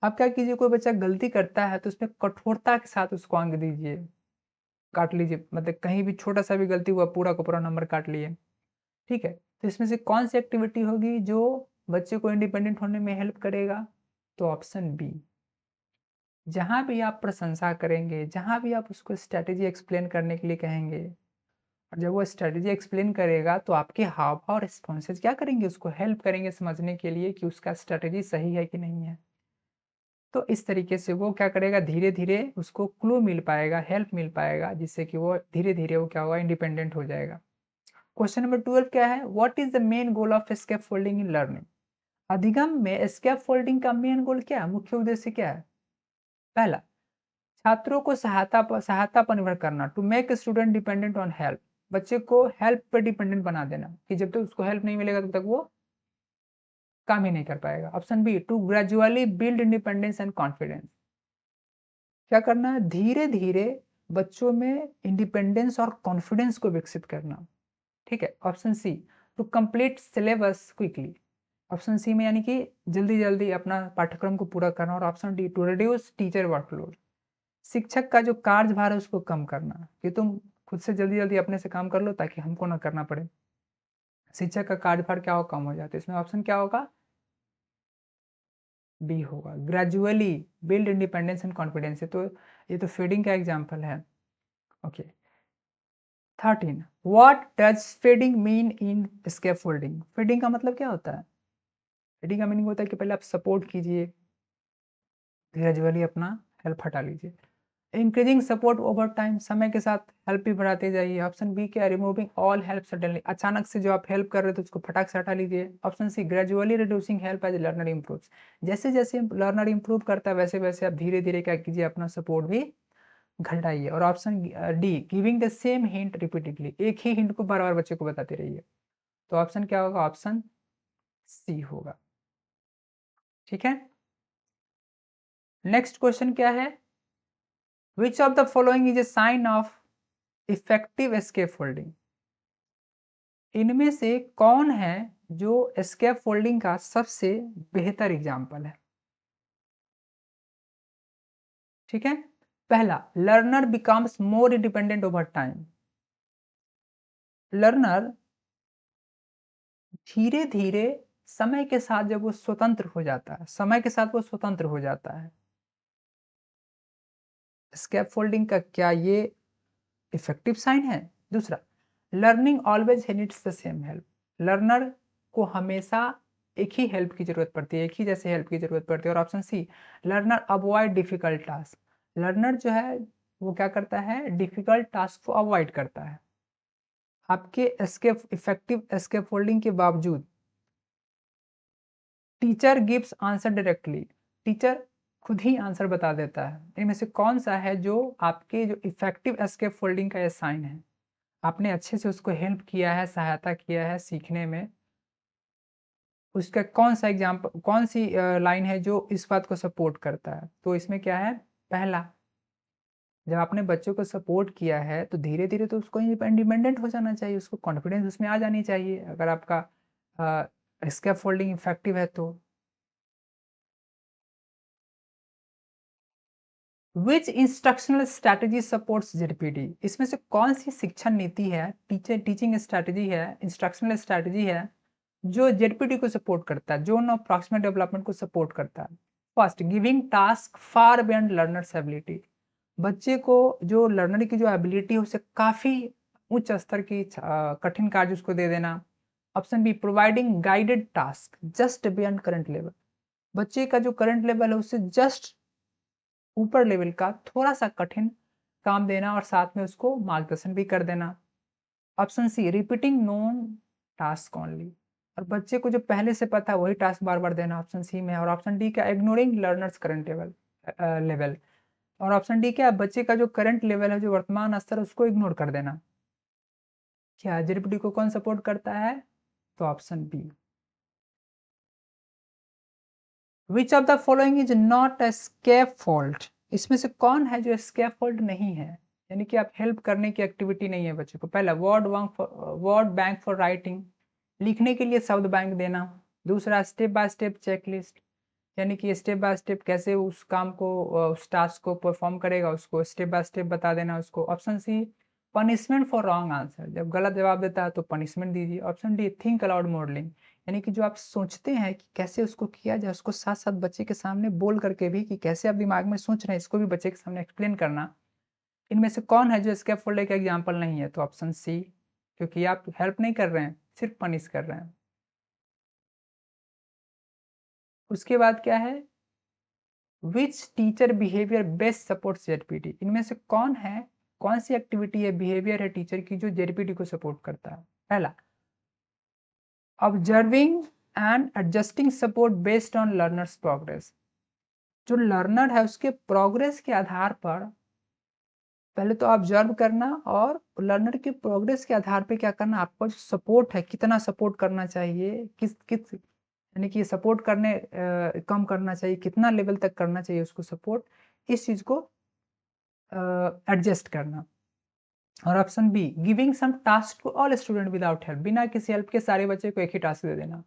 आप क्या कीजिए, कोई बच्चा गलती करता है तो उसमें कठोरता के साथ उसको अंक दीजिए, काट लीजिए, मतलब कहीं भी छोटा सा भी गलती हुआ, पूरा का पूरा नंबर काट लिए। ठीक है। तो इसमें से कौन सी एक्टिविटी होगी जो बच्चे को इंडिपेंडेंट होने में हेल्प करेगा? तो ऑप्शन बी। जहाँ भी आप प्रशंसा करेंगे, जहाँ भी आप उसको स्ट्रैटेजी एक्सप्लेन करने के लिए कहेंगे, और जब वो स्ट्रैटेजी एक्सप्लेन करेगा तो आपके हाव-भाव और रिस्पॉन्सेज क्या करेंगे, उसको हेल्प करेंगे समझने के लिए कि उसका स्ट्रैटेजी सही है कि नहीं है। तो इस तरीके से वो क्या करेगा, धीरे-धीरे उसको क्लू मिल पाएगा, हेल्प मिल पाएगा, जिससे कि वो धीरे-धीरे वो क्या होगा, इंडिपेंडेंट हो जाएगा। क्वेश्चन नंबर 12 क्या है, what is the main goal of scaffolding in learning? अधिगम में स्कैफोल्डिंग का मेन गोल क्या है, मुख्य उद्देश्य क्या है? पहला, छात्रों को सहायता पर निर्भर करना, to make student dependent on help. बच्चे को हेल्प पर डिपेंडेंट बना देना, कि जब तक उसको हेल्प नहीं मिलेगा तब तक वो काम ही नहीं कर पाएगा। Option B, to gradually build independence and confidence. क्या करना है, धीरे धीरे बच्चों में इंडिपेंडेंस और कॉन्फिडेंस को विकसित करना। ठीक है। Option C, to complete syllabus quickly. Option C में यानी कि जल्दी जल्दी अपना पाठ्यक्रम को पूरा करना। और option D, to reduce teacher workload. शिक्षक का जो कार्यभार है उसको कम करना, कि तुम खुद से जल्दी जल्दी अपने से काम कर लो ताकि हमको ना करना पड़े। शिक्षक का कार्यभार क्या हो, कम हो जाता है। इसमें ऑप्शन क्या होगा, बी होगा। Gradually build independence and confidence, तो ये तो फीडिंग का एग्जाम्पल है। Okay 13 what does feeding mean in scaffolding. Feeding का मतलब क्या होता है? फीडिंग का मीनिंग होता है कि पहले आप सपोर्ट कीजिए, ग्रेजुअली अपना हेल्प हटा लीजिए। इंक्रीजिंग सपोर्ट ओवर टाइम, समय के साथ हेल्प भी बढ़ाते जाइए। ऑप्शन बी क्या है? रिमूविंग ऑल हेल्प सडनली, अचानक से जो आप हेल्प कर रहे थे उसको फटाक से हटा लीजिए। Option C gradually reducing help as learner improve, जैसे जैसे लर्नर इंप्रूव करता है वैसे वैसे आप धीरे धीरे क्या कीजिए, अपना सपोर्ट भी घटाइए। और option D giving the same hint repeatedly, एक ही हिंट को बार बार बच्चे को बताते रहिए। तो ऑप्शन क्या होगा? ऑप्शन सी होगा। ठीक है, नेक्स्ट क्वेश्चन क्या है? Which of the following is a sign of effective scaffolding. इनमें से कौन है जो स्कैफोल्डिंग का सबसे बेहतर एग्जाम्पल है? ठीक है, पहला learner becomes more independent over time. Learner धीरे धीरे समय के साथ जब वो स्वतंत्र हो जाता है, समय के साथ वो स्वतंत्र हो जाता है। स्कैफोल्डिंग का क्या ये इफेक्टिव साइन है? दूसरा, learning always needs the same help. Learner को हमेशा एक ही हेल्प की जरूरत पड़ती है, एक ही जैसे हेल्प की जरूरत पड़ती है। और option C, learner avoid difficult task. Learner जो है वो क्या करता है? डिफिकल्ट टास्क को अवॉइड करता है। आपके एस्केप इफेक्टिव एस्केप फोल्डिंग के बावजूद teacher gives answer directly, teacher खुद ही आंसर बता देता है। इनमें से कौन सा है जो आपके जो इफेक्टिव एस्केप फोल्डिंग का ये साइन है? आपने अच्छे से उसको हेल्प किया है, सहायता किया है सीखने में, उसका कौन सा एग्जाम्पल, कौन सी लाइन है जो इस बात को सपोर्ट करता है? तो इसमें क्या है? पहला, जब आपने बच्चों को सपोर्ट किया है तो धीरे धीरे तो उसको इंडिपेंडेंट हो जाना चाहिए, उसको कॉन्फिडेंस उसमें आ जानी चाहिए, अगर आपका स्कैफोल्डिंग इफेक्टिव है तो। विच इंस्ट्रक्शनल स्ट्रैटेजी सपोर्ट्स जेडपीटी। इसमें से कौन सी शिक्षण नीति है, टीचिंग स्ट्रैटेजी है, इंस्ट्रक्शनल स्ट्रैटेजी है जो जेडपीटी को सपोर्ट करता है, जोन ऑफ प्रॉक्सिमल डेवलपमेंट को सपोर्ट करता है? First, giving task far beyond learners ability. बच्चे को जो लर्नर की जो एबिलिटी है उसे काफी उच्च स्तर की कठिन कार्य उसको दे देना। Option B, providing guided task just beyond current level. बच्चे का जो करंट लेवल है उससे जस्ट ऊपर लेवल का थोड़ा सा कठिन काम देना और साथ में उसको मार्गदर्शन भी कर देना। Option C, repeating known task only, और बच्चे को जो पहले से पता है वही टास्क बार बार देना, ऑप्शन सी में है। और ऑप्शन डी क्या, इग्नोरिंग लर्नर्स करंट लेवल। और ऑप्शन डी क्या, बच्चे का जो करंट लेवल है, जो वर्तमान स्तर, उसको इग्नोर कर देना। क्या जेडपीटी को कौन सपोर्ट करता है? तो option B. Which of the following is not a scaffold. इसमें से कौन है जो स्कैफोल्ड नहीं है, यानी कि आप हेल्प करने की एक्टिविटी नहीं है बच्चे को? पहला, वर्ड बैंक फॉर राइटिंग, लिखने के लिए शब्द बैंक देना। दूसरा, स्टेप बाय स्टेप चेकलिस्ट, यानी कि स्टेप बाय स्टेप कैसे उस काम को, उस टास्क को परफॉर्म करेगा, उसको स्टेप बाय स्टेप बता देना उसको। Option C, punishment for wrong answer, जब गलत जवाब देता है तो पनिशमेंट दीजिए। Option D, think aloud modelling, यानी कि जो आप सोचते हैं कि कैसे उसको किया जाए, उसको साथ साथ बच्चे के सामने बोल करके भी कि कैसे आप दिमाग में सोच रहे हैं, इसको भी बच्चे के सामने एक्सप्लेन करना। इनमें से कौन है जो स्कैफोल्डिंग का एग्जाम्पल नहीं है? तो ऑप्शन सी, क्योंकि आप हेल्प नहीं कर रहे हैं, सिर्फ पनिश कर रहे हैं। उसके बाद क्या है? Which teacher behaviour best support जेडपीटी। इनमें से कौन है, कौन सी एक्टिविटी है, बिहेवियर है टीचर की जो जेडपीटी को सपोर्ट करता है? पहला, observing and adjusting support based on learners progress. जो लर्नर है उसके प्रोग्रेस के आधार पर पहले तो ऑब्जर्व करना, और लर्नर की प्रोग्रेस के आधार पे क्या करना, आपको जो सपोर्ट है कितना सपोर्ट करना चाहिए, किस किस, यानी कि सपोर्ट करने कम करना चाहिए, कितना लेवल तक करना चाहिए उसको सपोर्ट, इस चीज को एडजस्ट करना। और option B, giving some task to all student without help, बिना किसी हेल्प के सारे बच्चे को एक ही टास्क दे देना।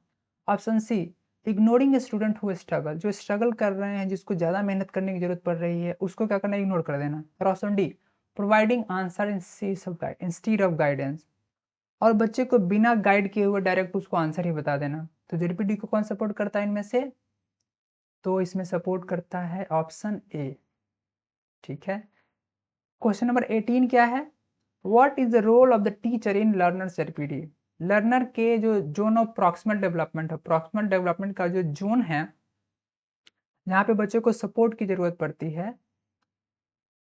Option C, ignoring student who struggle, जो स्ट्रगल कर रहे हैं, जिसको ज्यादा मेहनत करने की जरूरत पड़ रही है, उसको क्या करना, इग्नोर कर देना। और option D, providing answer instead of guidance, और बच्चे को बिना गाइड किए हुए डायरेक्ट उसको आंसर ही बता देना। तो जेडपीटी को कौन सपोर्ट करता है इनमें से? तो इसमें सपोर्ट करता है ऑप्शन ए। ठीक है, क्वेश्चन नंबर 18 क्या है? What is the role of the teacher in learners ZPD? Learner के जो जोन ऑफ प्रॉक्सिमल डेवलपमेंट है, प्रॉक्सिमल डेवलपमेंट का जो जोन है जहाँ पे बच्चों को सपोर्ट की जरूरत पड़ती है,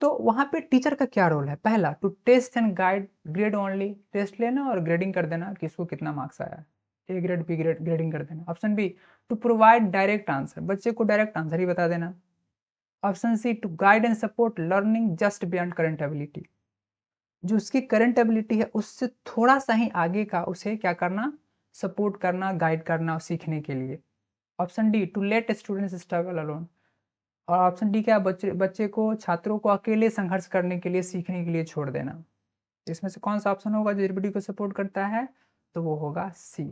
तो वहाँ पे टीचर का क्या रोल है? पहला, to test and guide grade only, test लेना और ग्रेडिंग कर देना कि इसको कितना मार्क्स आया, A grade B grade grading कर देना। Option B, to provide direct answer, बच्चे को डायरेक्ट आंसर ही बता देना। Option C, to guide and support learning just beyond current ability, जो उसकी करंट एबिलिटी है उससे थोड़ा सा ही आगे का उसे क्या करना, सपोर्ट करना, गाइड करना सीखने के लिए। Option D, to let students struggle alone, और ऑप्शन डी क्या, बच्चे बच्चे को छात्रों को अकेले संघर्ष करने के लिए, सीखने के लिए छोड़ देना। इसमें से कौन सा ऑप्शन होगा जो जेडपीटी को सपोर्ट करता है? तो वो होगा C.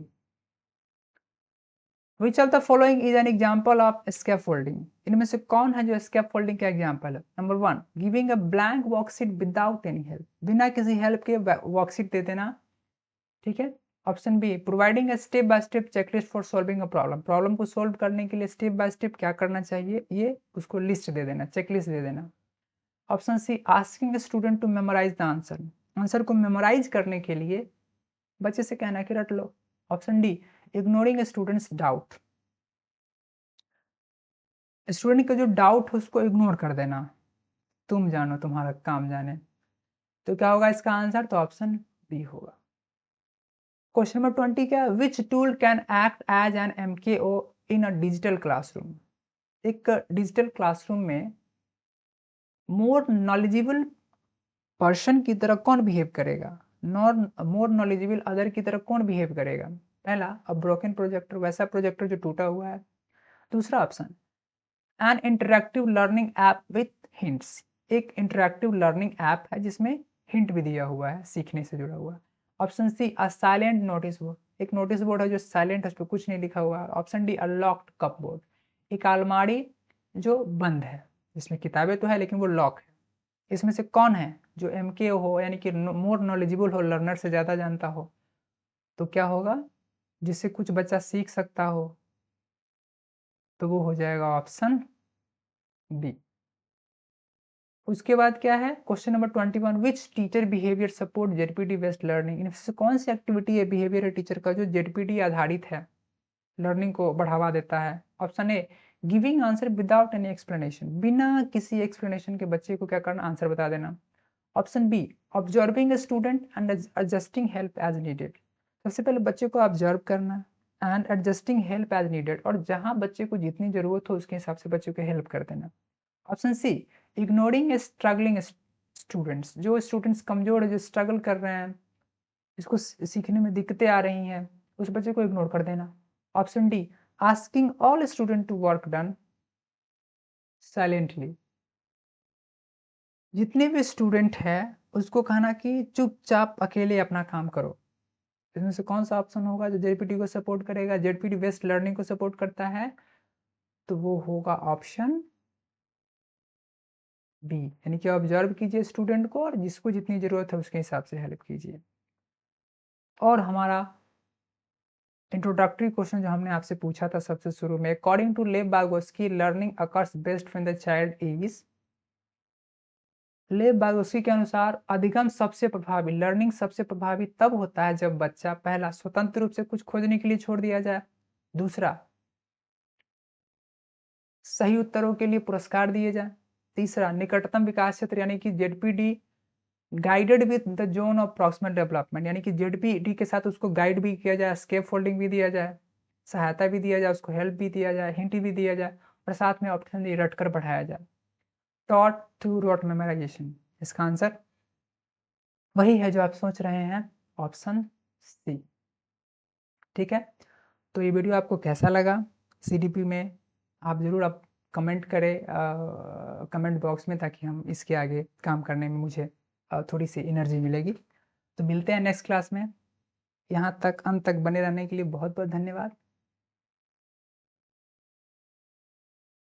Which of the following is an example of scaffolding? इनमें से कौन है जो स्कैफोल्डिंग का एग्जाम्पल है? Number 1, giving a blank worksheet without any help, बिना किसी हेल्प के वर्कशीट दे देना। ठीक है। Option B, providing a step by step checklist for solving a problem, problem को सॉल्व करने के लिए स्टेप बाय स्टेप क्या करना चाहिए ये उसको लिस्ट दे देना, चेकलिस्ट दे देना। Option C, asking student to memorise the answer, answer को मेमोराइज करने के लिए बच्चे से कहना कि रट लो। Option D, ignoring students doubt, student का जो डाउट है उसको इग्नोर कर देना, तुम जानो तुम्हारा काम जाने। तो क्या होगा इसका आंसर? तो ऑप्शन बी होगा। क्वेश्चन नंबर 20 क्या है? Which tool can act as an MKO in a digital classroom? एक डिजिटल क्लासरूम में मोर नॉलेजेबल पर्सन की तरह कौन बिहेव करेगा, मोर नॉलेजेबल अदर की तरह कौन बिहेव करेगा? पहला, अ ब्रोकन प्रोजेक्टर, वैसा प्रोजेक्टर जो टूटा हुआ है। दूसरा option, N interactive learning app with hints, एक इंटरेक्टिव लर्निंग ऐप है जिसमें हिंट भी दिया हुआ है, सीखने से जुड़ा हुआ है। Option C, a silent notice board, एक नोटिस बोर्ड है जो साइलेंट है, उस पर कुछ नहीं लिखा हुआ है। ऑप्शन डी, अ लॉक्ड कप बोर्ड, एक अलमारी जो बंद है, जिसमें किताबें तो है लेकिन वो लॉक है। इसमें से कौन है जो MKO हो, यानी कि मोर नॉलेजेबल हो, लर्नर से ज़्यादा जानता हो? तो क्या होगा, जिससे कुछ बच्चा सीख सकता हो? तो वो हो जाएगा ऑप्शन बी। उसके बाद क्या है? Question number 21, which teacher behaviour support ZPD based learning? इनमें से कौन सी एक्टिविटी है, बिहेवियर है टीचर का जो जेडपीटी आधारित है, लर्निंग को बढ़ावा देता है? Option A, giving answer without any explanation, बिना किसी एक्सप्लेनेशन के बच्चे को क्या करना, आंसर बता देना। Option B, observing student and adjusting help as needed, सबसे पहले बच्चे को ऑब्जर्व करना and adjusting help as needed, और जहां बच्चे को जितनी जरूरत हो उसके हिसाब से बच्चे को हेल्प कर देना। Option C, ignoring struggling students, जो स्टूडेंट्स कमजोर है, जो स्ट्रगल कर रहे हैं, इसको सीखने में दिक्कतें आ रही हैं, उस बच्चे को इग्नोर कर देना। Option D, asking all student to work done silently, जितने भी स्टूडेंट है उसको कहना कि चुपचाप अकेले अपना काम करो। इसमें से कौन सा ऑप्शन होगा जो जेडपीटी को सपोर्ट करेगा, जेडपीटी बेस्ड लर्निंग को सपोर्ट करता है? तो वो होगा ऑप्शन बी, यानी कि ऑब्जर्व कीजिए स्टूडेंट को और जिसको जितनी जरूरत है उसके हिसाब से हेल्प कीजिए। और हमारा इंट्रोडक्टरी क्वेश्चन जो हमने आपसे पूछा था सबसे शुरू में, according to Lev Vygotsky learning occurs best when the child is, Lev Vygotsky के अनुसार अधिगम सबसे प्रभावी, लर्निंग सबसे प्रभावी तब होता है जब बच्चा, पहला, स्वतंत्र रूप से कुछ खोजने के लिए छोड़ दिया जाए। दूसरा, सही उत्तरों के लिए पुरस्कार दिए जाए। तीसरा, निकटतम विकास क्षेत्र यानी कि ZPD guided with the zone of proximal development, यानी कि जेडपीडी के साथ उसको गाइड भी किया जाए, स्केप फोल्डिंग भी दिया जाए, सहायता भी दिया जाए, उसको हेल्प भी दिया जाए, हिंट भी दिया जाए, और साथ में ऑप्शन डी, रटकर बढ़ाया जाए। टॉट थ्रू रॉट मेमोराइजेशन, इसका आंसर वही है जो आप सोच रहे हैं, ऑप्शन सी। ठीक है, तो ये वीडियो आपको कैसा लगा CDP में, आप ज़रूर आप कमेंट करें कमेंट बॉक्स में, ताकि हम इसके आगे काम करने में मुझे थोड़ी सी एनर्जी मिलेगी। तो मिलते हैं नेक्स्ट क्लास में। यहाँ तक अंत तक बने रहने के लिए बहुत बहुत धन्यवाद।